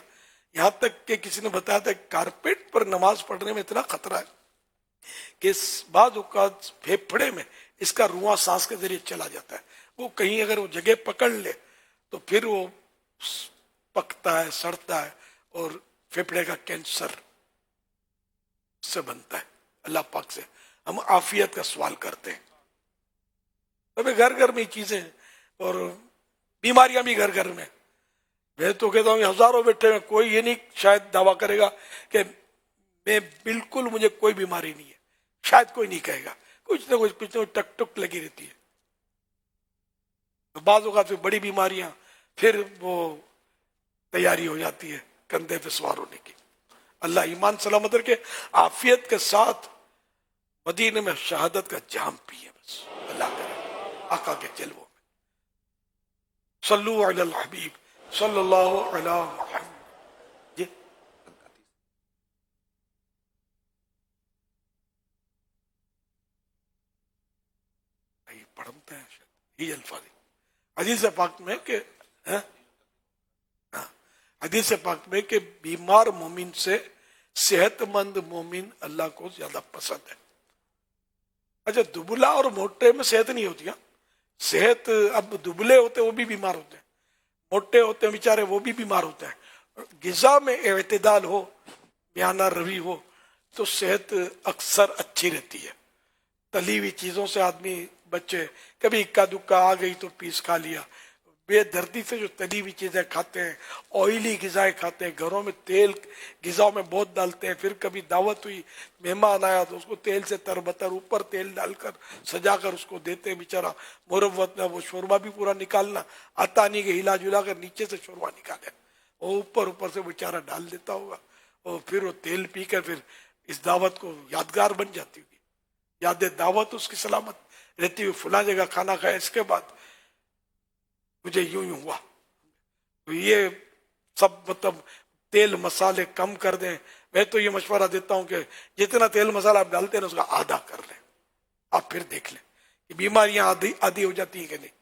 یہاں تک کہ کسی نے بتایا تھا کارپیٹ پر نماز پڑھنے میں اتنا خطرہ ہے کہ بعض اوقات پھیپھڑے میں اس کا رواں سانس کے ذریعے چلا جاتا ہے. وہ کہیں اگر وہ جگہ پکڑ لے تو پھر وہ پکتا ہے، سڑتا ہے، اور پھیپھڑے کا کینسر سے بنتا ہے. اللہ پاک سے ہم عافیت کا سوال کرتے ہیں. ابھی گھر گھر میں چیزیں ہیں، اور بیماریاں بھی گھر گھر میں. میں تو کہتا ہوں ہزاروں بیٹھے ہیں، کوئی یہ نہیں شاید دعویٰ کرے گا کہ میں بالکل مجھے کوئی بیماری نہیں ہے. شاید کوئی نہیں کہے گا، کچھ نہ کچھ ٹک ٹک لگی رہتی ہے. بعض اوقات پھر بڑی بیماریاں، پھر وہ تیاری ہو جاتی ہے کندھے پہ سوار ہونے کی. اللہ ایمان سلامت رکھے. عافیت کے ساتھ مدینے میں شہادت کا جام پیے، بس اللہ کرے آقا کے جلووں میں. صلو علی الحبیب صلی اللہ علی محمد. جی پڑھتے ہیں یہ الفاظ حدیث پاک میں کہ حدیث پاک میں کہ بیمار مومن سے صحت مند مومن اللہ کو زیادہ پسند ہے. اچھا دبلا اور موٹے میں صحت نہیں ہوتی. صحت اب دبلے ہوتے وہ بھی بیمار ہوتے ہیں، موٹے ہوتے ہیں بیچارے وہ بھی بیمار ہوتے ہیں. غذا میں اعتدال ہو، میانہ روی ہو تو صحت اکثر اچھی رہتی ہے. تلی ہوئی چیزوں سے آدمی بچے، کبھی اکا دکا آ گئی تو پیس کھا لیا. بے دردی سے جو تلی ہوئی چیزیں کھاتے ہیں، آئلی غذائیں کھاتے ہیں، گھروں میں تیل غذاؤں میں بہت ڈالتے ہیں. پھر کبھی دعوت ہوئی، مہمان آیا تو اس کو تیل سے تربتر اوپر تیل ڈال کر سجا کر اس کو دیتے ہیں. بیچارہ مروت میں وہ شوربہ بھی پورا نکالنا آتا نہیں کہ ہلا جلا کر نیچے سے شوربہ نکالے، وہ اوپر سے بیچارہ ڈال دیتا ہوگا، اور پھر وہ تیل پی کر پھر اس دعوت کو یادگار بن جاتی ہوگی. یاد دعوت اس کی سلامت رہتی ہوئی. فلاں جگہ کھانا کھایا، اس کے بعد مجھے یوں ہوا. تو یہ سب مطلب تیل مسالے کم کر دیں. میں تو یہ مشورہ دیتا ہوں کہ جتنا تیل مسالہ آپ ڈالتے ہیں اس کا آدھا کر لیں. آپ پھر دیکھ لیں کہ بیماریاں آدھی ہو جاتی ہیں کہ نہیں.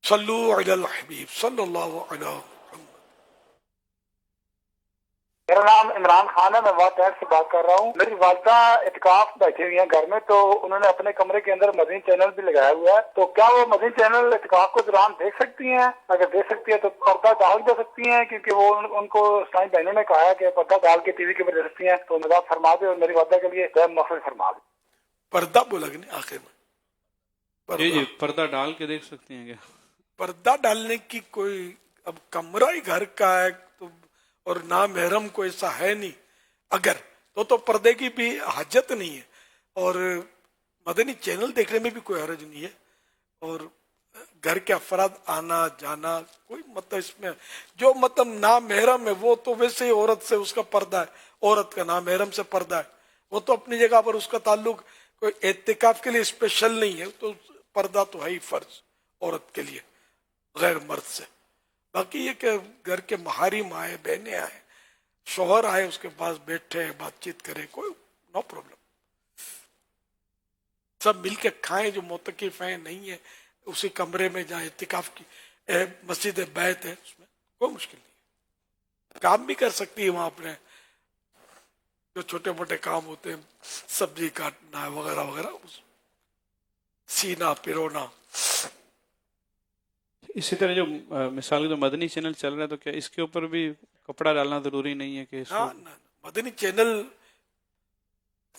صلو علی الحبیب صلی اللہ علیہ وسلم. میرا نام عمران خان ہے، میں واٹ ایپ سے بات کر رہا ہوں. میری والدہ اعتکاف بیٹھی ہوئی ہیں گھر میں، تو انہوں نے اپنے کمرے کے اندر مدنی چینل بھی لگایا ہوا ہے. تو کیا وہ مدنی چینل اعتکاف کے دوران دیکھ سکتی ہیں؟ اگر دیکھ سکتی ہے تو پردہ ڈال دے سکتی ہیں، کیونکہ وہ ان کو اسلامی بہنوں نے کہا ہے کہ پردہ ڈال کے ٹی وی کے اوپر دے سکتی ہیں. تو نظر فرما دے اور میری والدہ کے لیے مغفرت فرما دے. پردہ بولا کہ نہیں آخر میں؟ جی پردہ ڈال کے دیکھ سکتی ہیں کیا؟ پردہ ڈالنے کی کوئی، اب کمرہ ہی گھر کا ہے تو، اور نامحرم کو ایسا ہے نہیں اگر تو پردے کی بھی حاجت نہیں ہے. اور مدنی چینل دیکھنے میں بھی کوئی حرج نہیں ہے. اور گھر کے افراد آنا جانا کوئی مطلب اس میں جو مطلب نامحرم ہے وہ تو ویسے ہی عورت سے اس کا پردہ ہے، عورت کا نامحرم سے پردہ ہے، وہ تو اپنی جگہ پر اس کا تعلق کوئی اعتکاف کے لیے اسپیشل نہیں ہے. تو پردہ تو ہے ہی فرض عورت کے لیے غیر مرد سے. باقی یہ کہ گھر کے محارم آئے، بہنیں آئے، شوہر آئے، اس کے پاس بیٹھے بات چیت کرے، کوئی نو پرابلم. سب مل کے کھائیں جو معتکف ہیں نہیں ہے اسی کمرے میں جہاں اعتکاف کی مسجد بیت ہے، اس میں کوئی مشکل نہیں ہے، کام بھی کر سکتی ہے وہاں اپنے جو چھوٹے موٹے کام ہوتے ہیں، سبزی کاٹنا ہے وغیرہ وغیرہ، سینا پرونا. اسی طرح جو مثال کے جو مدنی چینل چل رہا ہے تو کیا اس کے اوپر بھی کپڑا ڈالنا ضروری نہیں ہے کہ اس ہاں، مدنی چینل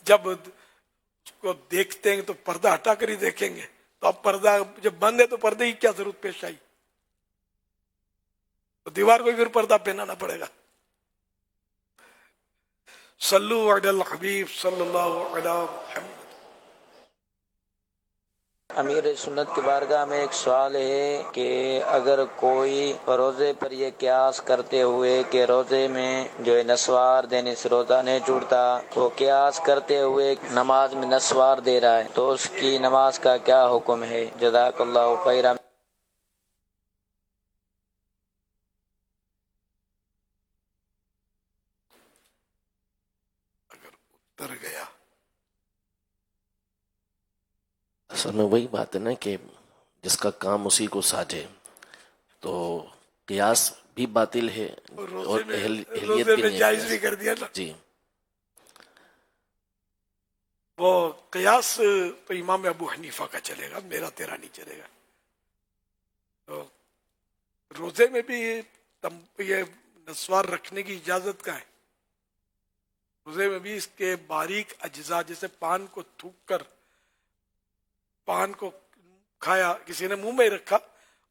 جب اس کو دیکھتے ہیں تو پردہ ہٹا کر ہی دیکھیں گے، تو اب پردہ جب بند ہے تو پردے کی کیا ضرورت پیش آئی؟ تو دیوار کو پھر پردہ پہنانا پڑے گا. صلو علی الحبیب صلی اللہ علی محمد. امیر سنت کی بارگاہ میں ایک سوال ہے کہ اگر کوئی روزے پر یہ قیاس کرتے ہوئے کہ روزے میں جو ہے نسوار دینے سے روزہ نہیں ٹوٹتا، وہ قیاس کرتے ہوئے نماز میں نسوار دے رہا ہے تو اس کی نماز کا کیا حکم ہے؟ جزاک اللہ خیرا. اتر گیا. اصل میں وہی بات ہے نا کہ جس کا کام اسی کو ساجے، تو قیاس بھی باطل ہے اور اہلیت بھی نہیں. جائز بھی کر دیا نا جی. وہ قیاس تو امام ابو حنیفہ کا چلے گا، میرا تیرا نہیں چلے گا. تو روزے میں بھی یہ نسوار رکھنے کی اجازت کا ہے. روزے میں بھی اس کے باریک اجزاء، جیسے پان کو تھوک کر پان کو کھایا، کسی نے منہ میں رکھا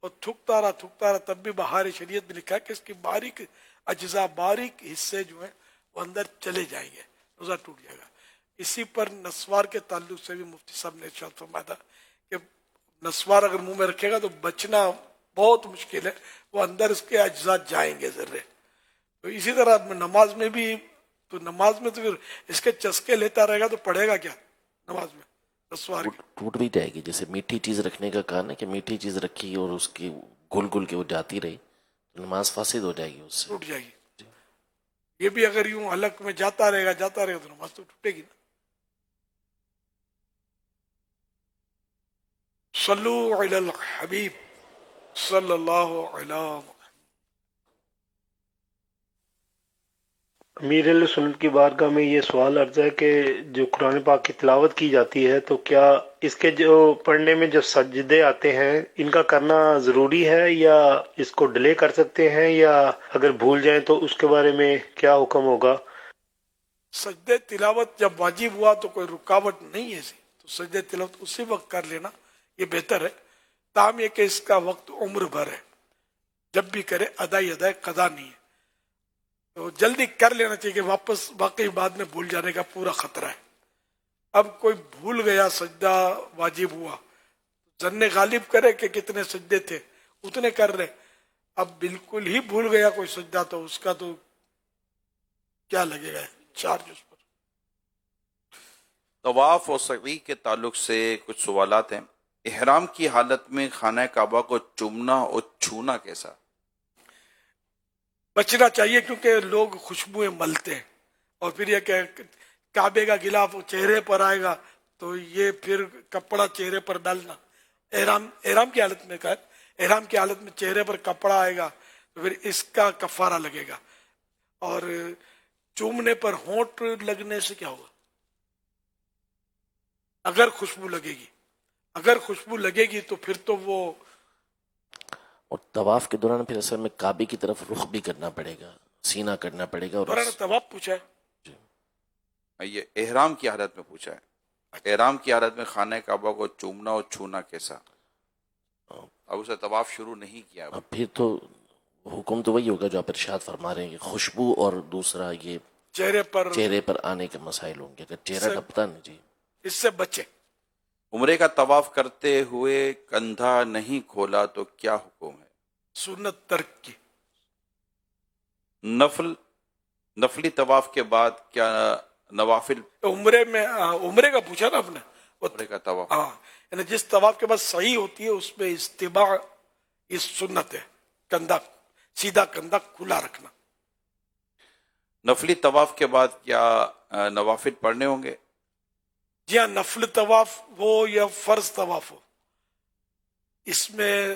اور تھوکتا رہا تب بھی بہار شریعت میں لکھا ہے کہ اس کی باریک اجزاء، باریک حصے جو ہیں وہ اندر چلے جائیں گے، روزہ ٹوٹ جائے گا. اسی پر نسوار کے تعلق سے بھی مفتی صاحب نے ارشاد فرمایا تھا کہ نسوار اگر منہ میں رکھے گا تو بچنا بہت مشکل ہے، وہ اندر اس کے اجزاء جائیں گے ذرے. تو اسی طرح نماز میں بھی، تو نماز میں تو پھر اس کے چسکے لیتا رہے گا تو پڑھے گا کیا نماز میں؟ نسوار ٹوٹ بھی جائے گی. جیسے میٹھی چیز رکھنے کا کہا نا کہ میٹھی چیز رکھی اور اس کی گل گل کے وہ جاتی رہی تو نماز فاسد ہو جائے گی، اس سے ٹوٹ جائے گی. یہ بھی اگر یوں حلق میں جاتا رہے گا تو نماز تو ٹوٹے گی نا. صلو علی الحبیب صلی اللہ علی محمد. امیر علیہ سنت کی بارگاہ میں یہ سوال عرض ہے کہ جو قرآن پاک کی تلاوت کی جاتی ہے تو کیا اس کے جو پڑھنے میں جو سجدے آتے ہیں ان کا کرنا ضروری ہے یا اس کو ڈیلے کر سکتے ہیں، یا اگر بھول جائیں تو اس کے بارے میں کیا حکم ہوگا؟ سجدے تلاوت جب واجب ہوا تو کوئی رکاوٹ نہیں ہے، تو سجدے تلاوت اسی وقت کر لینا یہ بہتر ہے. تاہم یہ کہ اس کا وقت عمر بھر ہے، جب بھی کرے ادائی قضا نہیں ہے، تو جلدی کر لینا چاہیے کہ واپس واقعی بعد میں بھول جانے کا پورا خطرہ ہے. اب کوئی بھول گیا، سجدہ واجب ہوا، ظن غالب کرے کہ کتنے سجدے تھے اتنے کر رہے. اب بالکل ہی بھول گیا کوئی سجدہ تو اس کا تو کیا لگے گا چارج اس پر. طواف اور سعی کے تعلق سے کچھ سوالات ہیں. احرام کی حالت میں خانہ کعبہ کو چومنا اور چھونا کیسا؟ بچنا چاہیے، کیونکہ لوگ خوشبوئیں ملتے ہیں، اور پھر یہ کہ کعبے کا غلاف چہرے پر آئے گا تو یہ پھر کپڑا چہرے پر ڈالنا. احرام کی حالت میں احرام کی حالت میں چہرے پر کپڑا آئے گا تو پھر اس کا کفارہ لگے گا. اور چومنے پر ہونٹ لگنے سے کیا ہوگا؟ اگر خوشبو لگے گی تو پھر تو وہ، اور طواف کے دوران پھر اصل میں کعبے کی طرف رخ بھی کرنا پڑے گا، سینہ کرنا پڑے گا. اور طواف پوچھا ہے، یہ احرام کی حالت میں پوچھا ہے. احرام کی حالت میں خانہ کعبہ کو چومنا اور چھونا کیسا؟ اب اسے طواف شروع نہیں کیا. پھر تو حکم تو وہی ہوگا جو آپ ارشاد فرما رہے ہیں کہ خوشبو اور دوسرا یہ چہرے پر آنے کے مسائل ہوں گے. اگر چہرہ ڈھپتا نہیں جی اس سے بچے. عمرے کا طواف کرتے ہوئے کندھا نہیں کھولا تو کیا حکم ہے؟ سنت ترک کی. نفلی طواف کے بعد کیا نوافل؟ عمرے کا پوچھا نا آپ نے. عمرے کا طواف، یعنی جس طواف کے بعد صحیح ہوتی ہے اس میں استباع اس سنت ہے، کندھا سیدھا کندھا کھلا رکھنا. نفلی طواف کے بعد کیا نوافل پڑھنے ہوں گے؟ جی ہاں، نفل طواف ہو یا فرض طواف ہو، اس میں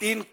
3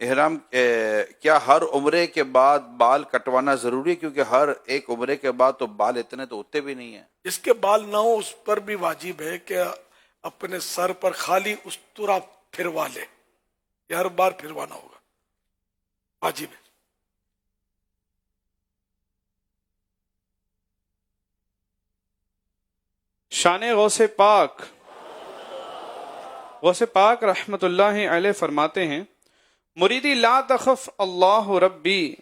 احرام کیا ہر عمرے کے بعد بال کٹوانا ضروری ہے؟ کیونکہ ہر ایک عمرے کے بعد تو بال اتنے تو ہوتے بھی نہیں ہیں. جس کے بال نہ ہو اس پر بھی واجب ہے کہ اپنے سر پر خالی استرا پھروا لے، یہ ہر بار پھروانا ہوگا، واجب ہے. شان غوث پاک رحمت اللہ علیہ فرماتے ہیں، مریدی لا تخف اللہ ربی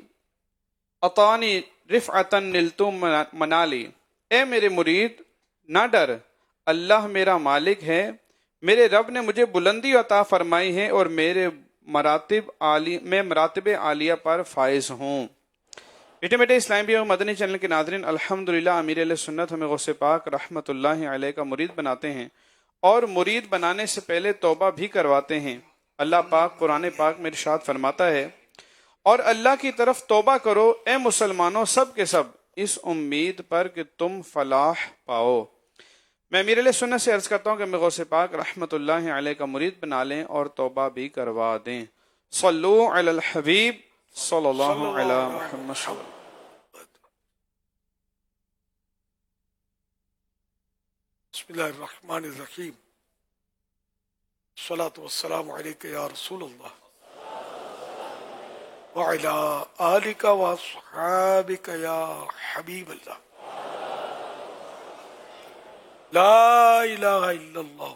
اطانی رفعتا نلتو منالی، اے میرے مرید نہ ڈر، اللہ میرا مالک ہے، میرے رب نے مجھے بلندی عطا فرمائی ہے اور میں مراتب عالیہ پر فائز ہوں. میٹھے اسلامی اور مدنی چینل کے ناظرین، الحمدللہ امیر اہل سنت ہمیں غوث پاک رحمت اللہ علیہ کا مرید بناتے ہیں اور مرید بنانے سے پہلے توبہ بھی کرواتے ہیں. اللہ پاک قرآن پاک میں ارشاد فرماتا ہے، اور اللہ کی طرف توبہ کرو اے مسلمانوں سب کے سب، اس امید پر کہ تم فلاح پاؤ. میں امیر اہل سنت سے عرض کرتا ہوں کہ میں غوث پاک رحمت اللہ علیہ کا مرید بنا لیں اور توبہ بھی کروا دیں. صلو علی الحبیب صلی اللہ علی محمد. بسم اللہ الرحمن الرحیم. الصلاۃ والسلام علیک یا رسول اللہ وعلی آلک واصحابک یا حبیب اللہ. لا الہ الا اللہ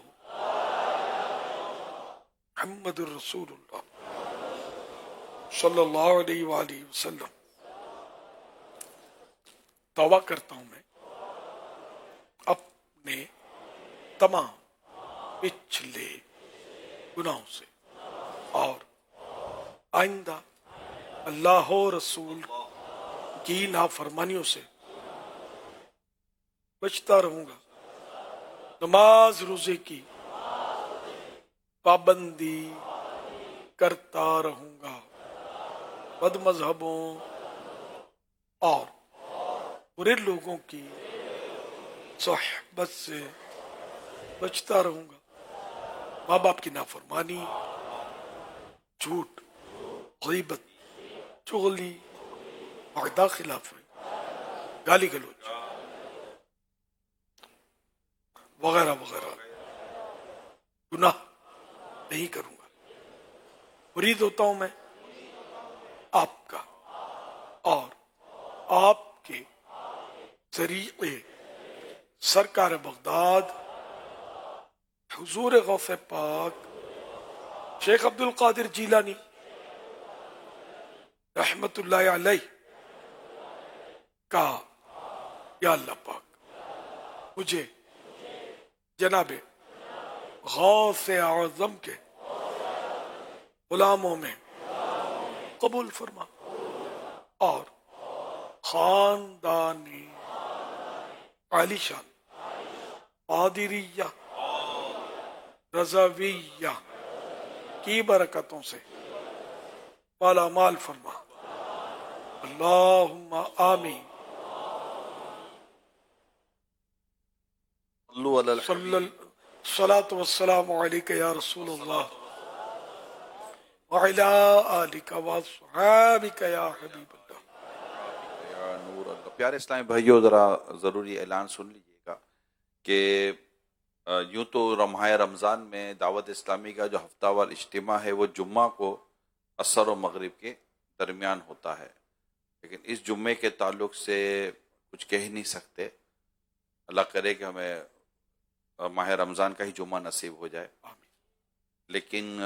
محمد الرسول اللہ صلی اللہ علیہ وآلہ وسلم. توبہ کرتا ہوں میں اپنے تمام پچھلے گناہوں سے اور آئندہ اللہ و رسول کی نافرمانیوں سے بچتا رہوں گا. نماز روزے کی پابندی کرتا رہوں گا. بد مذہبوں اور برے لوگوں کی صحبت سے بچتا رہوں گا. ماں باپ کی نافرمانی، جھوٹ، غیبت، چغلی، وعدہ خلافی، گالی گلوچ وغیرہ وغیرہ گناہ نہیں کروں گا. مرید ہوتا ہوں میں آپ کا اور آپ کے ذریعے سرکار بغداد حضور غوث پاک شیخ عبد القادر جیلانی رحمت اللہ علیہ کا یا اللہ پاک مجھے جناب غوث اعظم کے غلاموں میں قبول فرما اور خاندانی عالی شان قادریہ رضویہ کی برکتوں سے مالا مال فرما. اللہم آمین. الصلاۃ والسلام علیک یا رسول اللہ وعلی آلک واصحابک یا حبیب اللہ. یا نور اللہ. پیارے اسلامی بھائیو، ذرا ضروری اعلان سن لیجیے گا کہ یوں تو ماہ رمضان میں دعوت اسلامی کا جو ہفتہ وار اجتماع ہے وہ جمعہ کو عصر و مغرب کے درمیان ہوتا ہے، لیکن اس جمعے کے تعلق سے کچھ کہہ نہیں سکتے. اللہ کرے کہ ہمیں ماہ رمضان کا ہی جمعہ نصیب ہو جائے، لیکن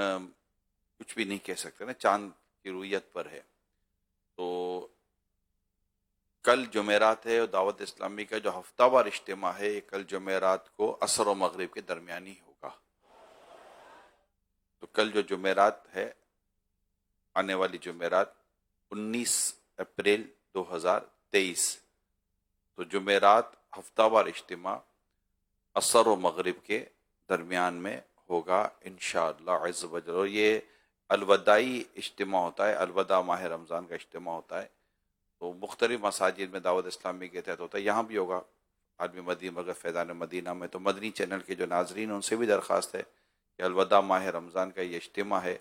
کچھ بھی نہیں کہہ سکتے نا، چاند کی رویت پر ہے. تو کل جمعرات ہے اور دعوت اسلامی کا جو ہفتہ وار اجتماع ہے یہ کل جمعرات کو عصر و مغرب کے درمیان ہی ہوگا. تو کل جو جمعرات ہے، آنے والی جمعرات 19 اپریل 2023، تو جمعرات ہفتہ وار اجتماع عصر و مغرب کے درمیان میں ہوگا انشاءاللہ عز و جل. اور یہ الوداعی اجتماع ہوتا ہے، الوداع ماہ رمضان کا اجتماع ہوتا ہے. تو مختلف مساجد میں دعوت اسلامی کے تحت ہوتا ہے، یہاں بھی ہوگا عالمی مدنی مرکز فیضان مدینہ میں، تو مدنی چینل کے جو ناظرین ہیں ان سے بھی درخواست ہے کہ الوداع ماہ رمضان کا یہ اجتماع ہے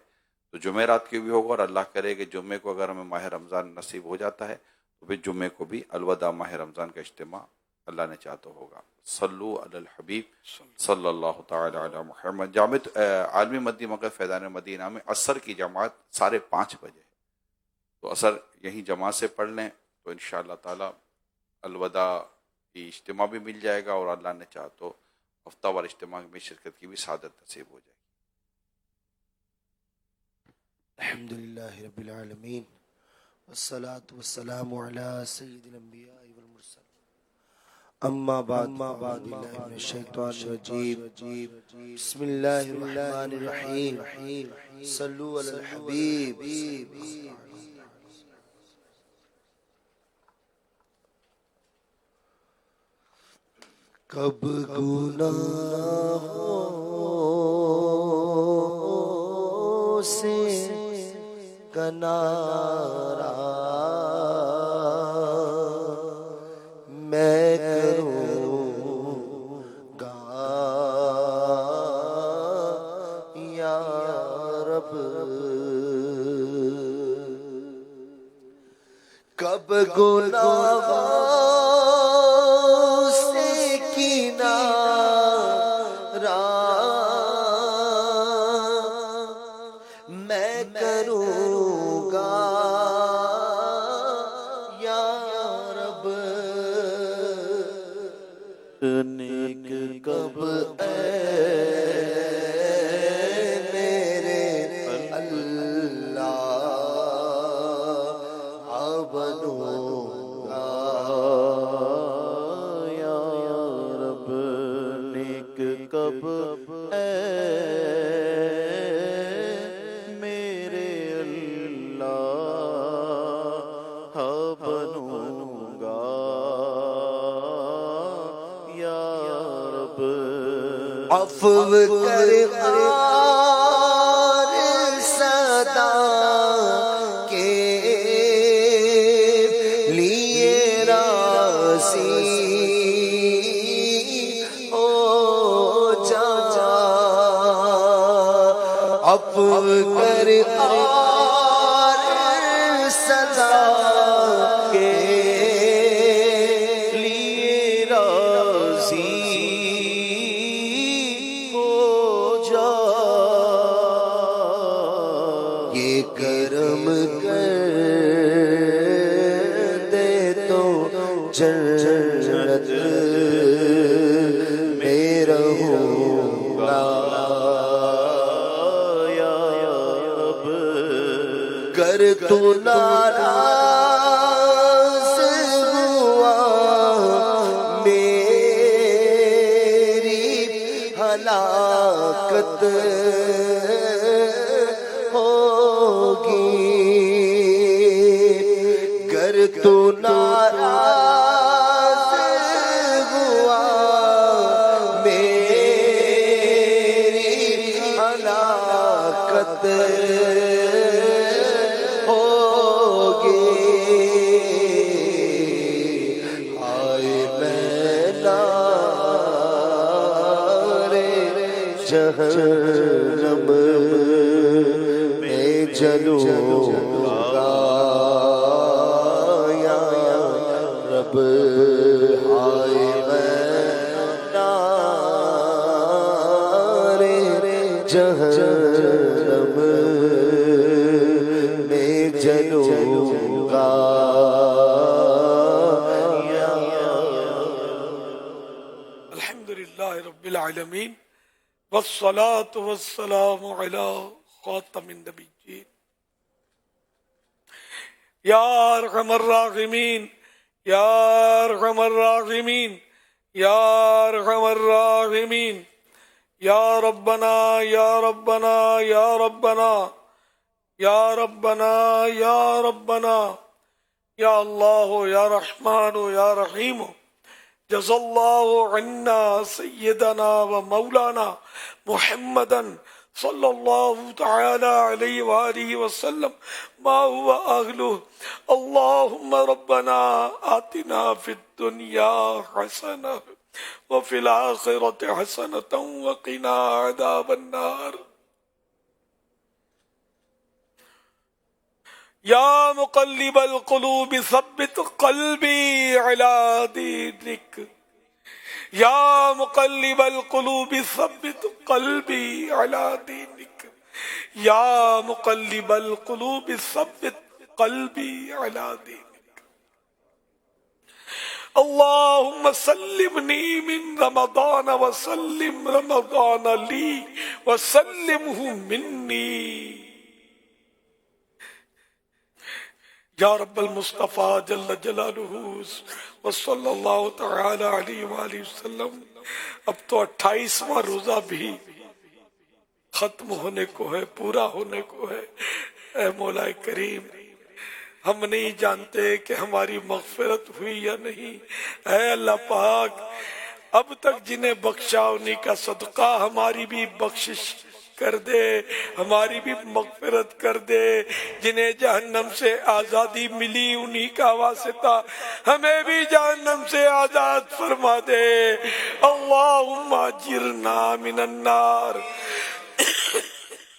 تو جمعرات کے بھی ہوگا، اور اللہ کرے کہ جمعے کو اگر ہمیں ماہ رمضان نصیب ہو جاتا ہے تو پھر جمعے کو بھی الوداع ماہ رمضان کا اجتماع اللہ نے چاہا تو ہوگا۔ صلو علی الحبیب صلی اللہ تعالی علی محمد۔ جامع عالمی مدنی مرکز فیضان مدینہ میں عصر کی جماعت 5:30 بجے ہے، تو عصر یہیں جماعت سے پڑھ لیں تو انشاءاللہ تعالی الوداع کی اجتماع بھی مل جائے گا، اور اللہ نے چاہا تو ہفتہ وار اجتماع میں شرکت کی بھی سعادت نصیب ہو جائے گی۔ الحمدللہ رب العالمین والصلاة والسلام علی سید الانبیاء والمرسلین، اما بعد باللہ من الشیطان الرجیم، بسم اللہ الرحمن الرحیم، صلو علی الحبیب۔ کب گناہوں سے کنارہ میں کروں گا یا رب، کب گناہوں سے کنارہ میں کروں گا یا رب، نیک کب اے میرے اللہ بنوں گا یا رب، نیک کب اے میرے اللہ بنوں گا یا رب، عفو کر آر صدا کے لیے راضی ہو جا، عفو کر آر صدا کے لیے راضی ہو جا، یہ کرم کر دے تو جنت میں رہوں گا یا رب، گر تو ناراض ہوا میری ہلاکت ہوگی، گر تو ناراض ہوا میری ہلاکت ہوگی، آئے میں جہنم میں جلوں گا یا رب، ہائے میں نار جہنم میں جلوں گا یا الحمدللہ رب العالمین، والصلاة والسلام على خاتم النبیین، یا ارحم الراحمین، یا ارحم الراحمین، یا ارحم الراحمین، یا ربنا یا ربنا یا ربنا یا ربنا یا ربنا، یا اللہ یا رحمان یا رحیم، جزا اللہ عنا سیدنا و مولانا محمدا صلی اللہ تعالی علیہ وآلہ وسلم ما هو أهله. اللهم ربنا آتنا في الدنيا حسنة وفي الآخرة حسنة وقنا عذاب النار. یا مقلب القلوب ثبت قلبی على دینک. یا مقلب القلوب ثبت قلبی على دینک. یا مقلب القلوب ثبت قلبی على دینک. اللهم سلمنی من رمضان وسلم رمضان لی وسلمه منی. یا رب المصطفیٰ جل جلالہ وصلی اللہ تعالی علیہ وآلہ وسلم. اب تو 28واں روزہ بھی ختم ہونے کو ہے، پورا ہونے کو ہے. اے مولا کریم، ہم نہیں جانتے کہ ہماری مغفرت ہوئی یا نہیں. اے اللہ پاک، اب تک جنہیں بخشا انہی کا صدقہ ہماری بھی بخشش کر دے، ہماری بھی مغفرت کر دے. جنہیں جہنم سے آزادی ملی انہی کا واسطہ ہمیں بھی جہنم سے آزاد فرما دے. اللہم اجرنا من النار.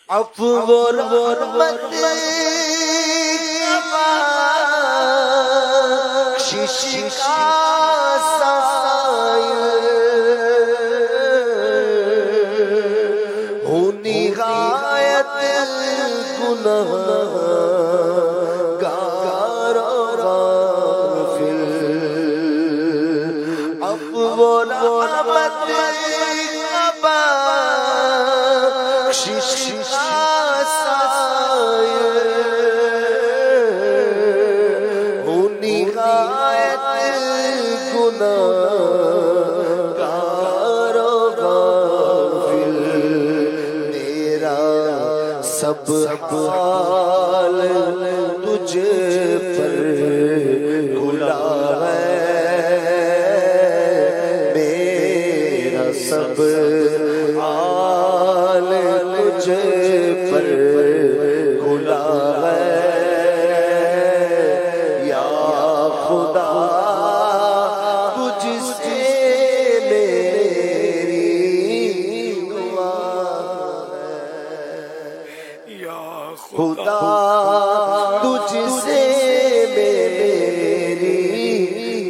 عفو و رحمت بخشش کا سایہ ہو نہایت گناہ گار غافل. عفو و رحمت بخشش کا سایہ ہو نہایت گناہ گار غافل. میرا سب حال تجھ پر کھلا ہے. میرا سب حال تجھ پر کھلا ہے. یا خدا تجھ سے میری دعا ہے. یا خدا تجھ سے میری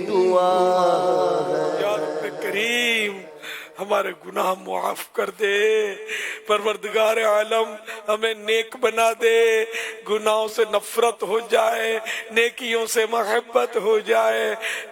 دعا ہے. یا رب کریم، ہمارے گناہ معاف کر دے. پروردگار عالم، ہمیں نیک بنا دے. گناہوں سے نفرت ہو جائے، نیکیوں سے محبت ہو جائے،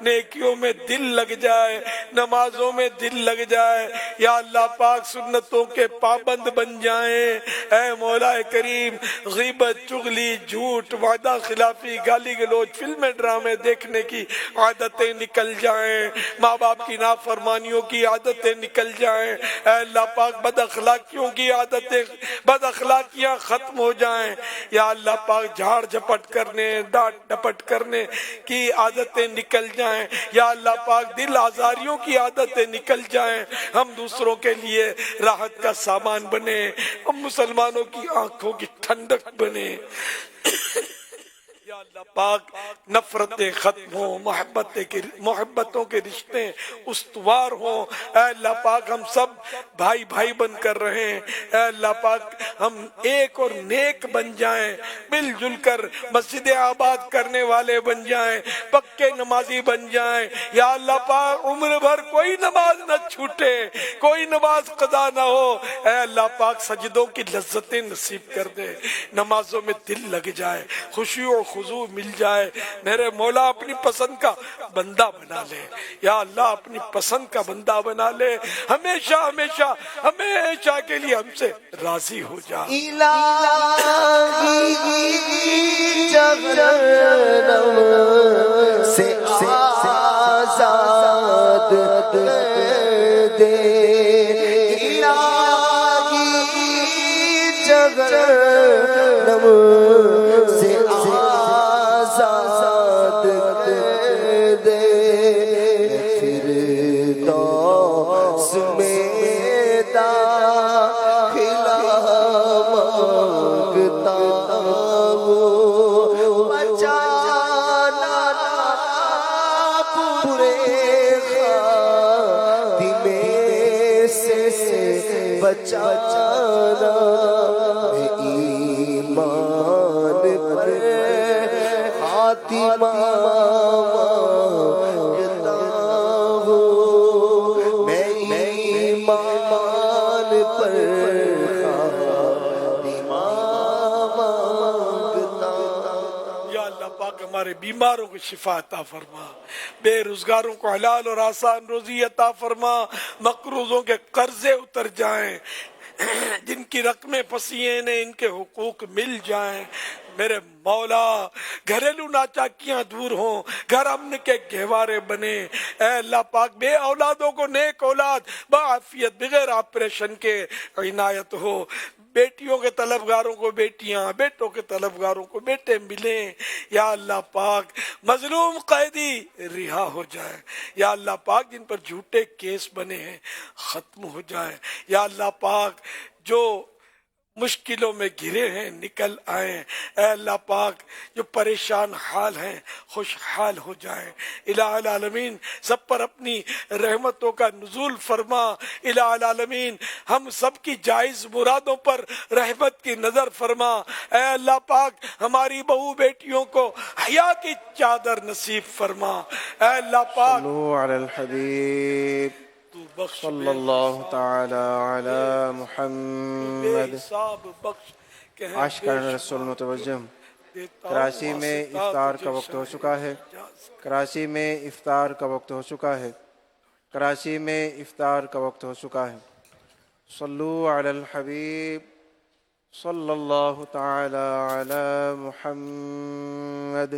نیکیوں میں دل لگ جائے، نمازوں میں دل لگ جائے. یا اللہ پاک، سنتوں کے پابند بن جائیں. اے مولا کریم، غیبت، چغلی، جھوٹ، وعدہ خلافی، گالی گلوچ، فلمیں ڈرامے دیکھنے کی عادتیں نکل جائیں. ماں باپ کی نافرمانیوں کی عادتیں نکل جائیں. اے اللہ پاک، بد اخلاقیوں کی عادتیں، بد اخلاقیاں ختم ہو جائیں. یا اللہ پاک، جھاڑ جھپٹ کرنے، ڈانٹ ڈپٹ کرنے کی عادتیں نکل جائیں. یا اللہ پاک، دل آزاریوں کی عادتیں نکل جائیں. ہم دوسروں کے لیے راحت کا سامان بنے، ہم مسلمانوں کی آنکھوں کی ٹھنڈک بنے. یا اللہ پاک، نفرتیں ختم ہوں، محبتوں کے رشتے استوار ہوں. اے اللہ پاک، ہم سب بھائی بھائی بن کر رہیں. اے اللہ پاک، ہم ایک اور نیک بن جائیں، مل جل کر مسجد آباد کرنے والے بن جائیں، پکے نمازی بن جائیں. یا اللہ پاک، عمر بھر کوئی نماز نہ چھوٹے، کوئی نماز قضا نہ ہو. اے اللہ پاک، سجدوں کی لذتیں نصیب کر دے، نمازوں میں دل لگ جائے، خوشی و خضوع مل جائے. میرے مولا، اپنی پسند کا بندہ بنا لے. یا اللہ، اپنی پسند کا بندہ بنا لے. ہمیشہ ہمیشہ ہمیشہ کے لیے ہم سے راضی ہو جا. الہی جہنم سے آزاد دے. الہی جہنم سے آزاد دے. فردوس میں داخلہ بچانا میں ایمان پر خاتمہ مانگتا ہوں، میں ایمان پر خاتمہ مانگتا ہوں۔ یا اللہ پاک ہمارے بیماروں کو شفا عطا فرما، بے روزگاروں کو حلال اور آسان روزی عطا فرما، مقروضوں کے قرضے اتر جائیں، جن کی رقمیں پھنسی ہیں انہیں ان کے حقوق مل جائیں۔ میرے مولا گھریلو ناچاکیاں دور ہوں، گھر امن کے گہوارے بنے۔ اے اللہ پاک بے اولادوں کو نیک اولاد بعافیت بغیر آپریشن کے عنایت ہو، بیٹیوں کے طلبگاروں کو بیٹیاں، بیٹوں کے طلبگاروں کو بیٹے ملیں۔ یا اللہ پاک مظلوم قیدی رہا ہو جائے، یا اللہ پاک جن پر جھوٹے کیس بنے ہیں ختم ہو جائیں۔ یا اللہ پاک جو مشکلوں میں گھرے ہیں نکل آئیں۔ اے اللہ پاک جو پریشان حال ہیں خوشحال ہو جائیں۔ الہ العالمین سب پر اپنی رحمتوں کا نزول فرما۔ الہ العالمین ہم سب کی جائز مرادوں پر رحمت کی نظر فرما۔ اے اللہ پاک ہماری بہو بیٹیوں کو حیا کی چادر نصیب فرما۔ اے اللہ پاک صلو علی الحبیب صلی اللہ تعالی علی محمد۔ عاشقان رسول متوجہ، کراچی میں افطار کا وقت ہو چکا ہے، کراچی میں افطار کا وقت ہو چکا ہے، کراچی میں افطار کا وقت ہو چکا ہے۔ صلو علی الحبیب صلی اللہ تعالی علی محمد۔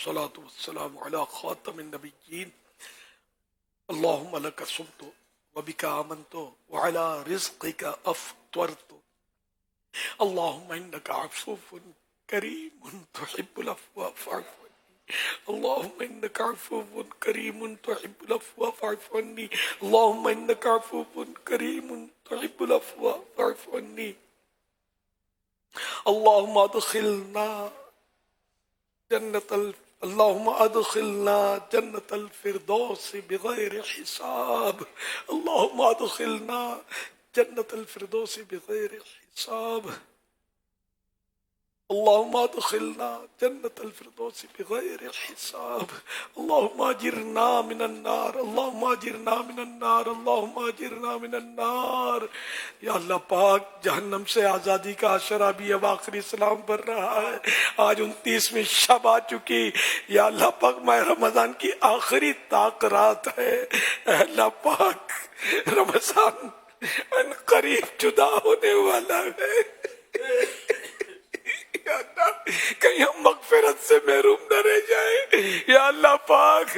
والصلاة والسلام على خاتم النبيين اللهم لك صمت وبك آمنت وعلى رزقك أفطرت اللهم إنك عفو كريم تحب العفو فاعف عني اللهم إنك عفو كريم تحب العفو فاعف عني اللهم إنك عفو كريم تحب العفو فاعف عني اللهم ادخلنا اللهم ادخلنا جنة الفردوس بغير حساب اللهم ادخلنا جنة الفردوس بغير حساب اللهم ادخلنا جنة الفردوس بغير حساب اللهم اجرنا من النار اللهم اجرنا من النار اللهم اجرنا من النار۔ یا اللہ پاک جہنم سے آزادی کا عشرہ بھی اب آخری سلام پر رہا ہے، آج 29ویں شب آ چکی۔ یا اللہ پاک ماہ رمضان کی آخری طاق رات ہے۔ اے اللہ پاک رمضان ان قریب جدا ہونے والا ہے، یا اللہ کہیں ہم مغفرت سے محروم نہ رہ جائیں۔ یا اللہ پاک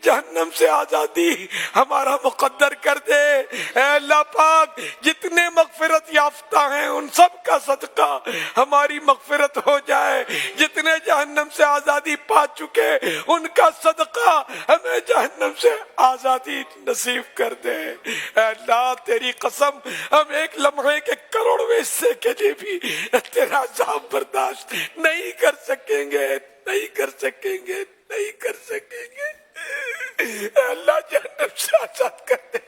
جہنم سے آزادی ہمارا مقدر کر دے۔ اے اللہ پاک جتنے مغفرت یافتہ ہیں ان سب کا صدقہ ہماری مغفرت ہو جائے، جتنے جہنم سے آزادی پا چکے ان کا صدقہ ہمیں جہنم سے آزادی نصیب کر دے۔ اے اللہ تیری قسم ہم ایک لمحے کے کروڑویں حصے کے لیے بھی تیرا عذاب برداشت نہیں کر سکیں گے، نہیں کر سکیں گے، نہیں کر سکیں گے۔ اے اللہ جہنم سے آزاد کر دے۔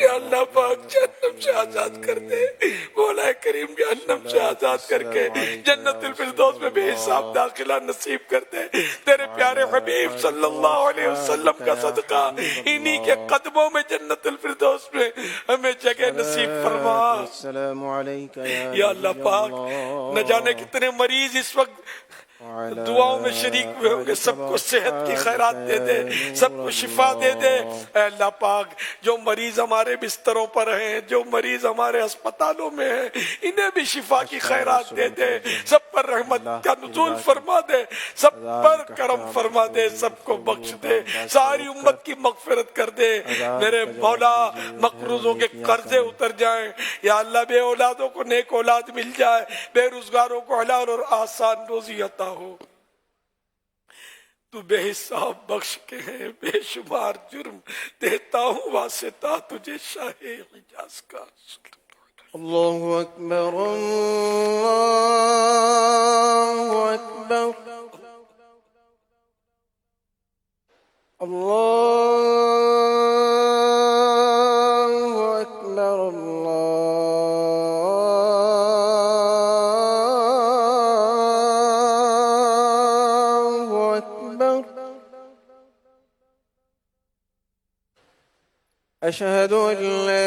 یا اللہ پاک جہنم سے آزاد کر دے، مولا کریم جہنم سے آزاد کر کے جنت الفردوس میں بے حساب داخلہ نصیب کر دے۔ تیرے پیارے حبیب صلی اللہ علیہ وسلم کا صدقہ انہی کے قدموں میں جنت الفردوس میں ہمیں جگہ نصیب فرما۔ السلام علیکہ یا اللہ پاک نہ جانے کتنے مریض اس وقت دعاؤں میں شریک ہوئے ہوں گے سب کو صحت کی خیرات دے دے، سب کو شفا دے دے۔ اے اللہ پاک جو مریض ہمارے بستروں پر ہیں، جو مریض ہمارے اسپتالوں میں ہیں، انہیں بھی شفا کی خیرات دے دے، سب پر رحمت کا نزول فرما دے، سب پر کرم فرما دے، سب کو بخش دے، ساری امت کی مغفرت کر دے۔ میرے مولا مقروضوں کے قرضے اتر جائیں، یا اللہ بے اولادوں کو نیک اولاد مل جائے، بے روزگاروں کو حلال اور آسان روزی عطا ہو۔ تو بے حساب بخش کے ہے، بے شمار جرم دیتا ہوں واسطہ تجھے شاہ حجاز کا۔ اللہ اکبر اللہ اکبر اللہ اکبر أشهد أن لا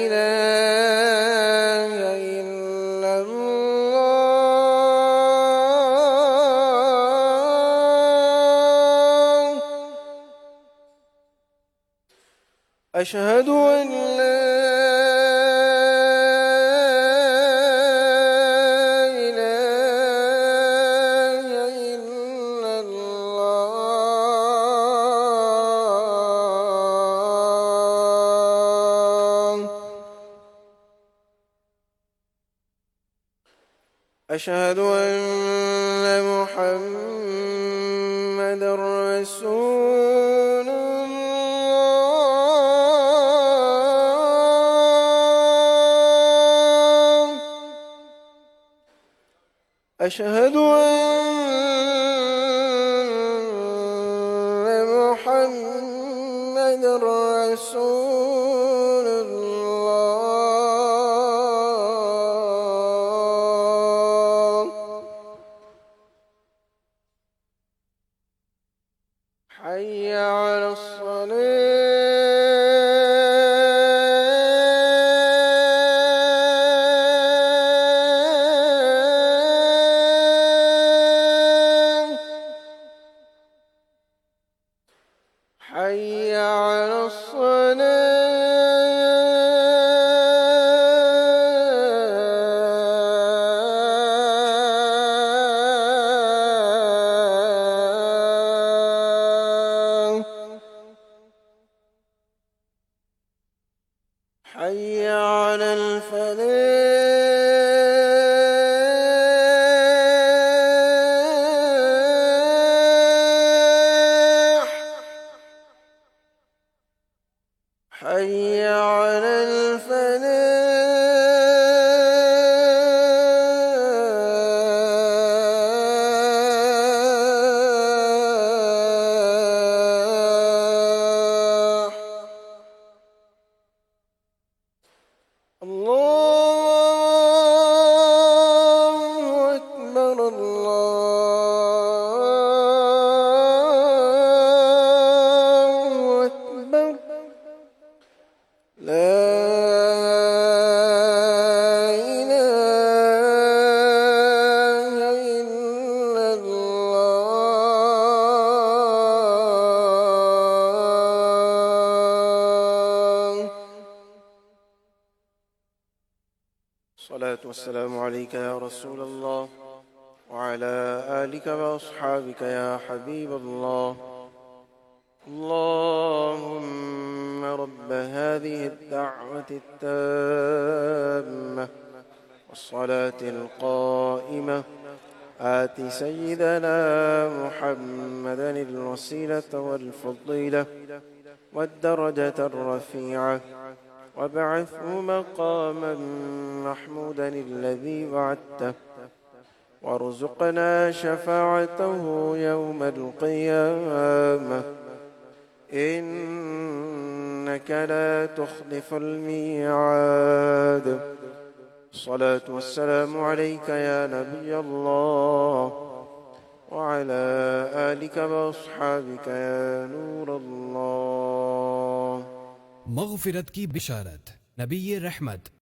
إله إلا الله أشهد أن لا أشهد أن محمد رسول الله أشهد أن محمد رسول الله حي على الصلاة حي على الصلاة حي على الفلاح حي على الفلاح الله أكبر الله أكبر لا إله إلا الله الصلاة والسلام عليك يا رسول الله وعلى آلك وأصحابك يا حبيب الله اللهم رب هذه الدعوة التامة والصلاة القائمة آت سيدنا محمدا الوسيلة والفضيلة والدرجة الرفيعة وابعثه مقاما محمودا الذي وعدته وارزقنا شفاعته يوم القيامة إنك لا تخلف الميعاد الصلاة والسلام عليك يا نبي الله وعلى آلك وأصحابك يا نور الله مغفرت کی بشارت، نبی رحمت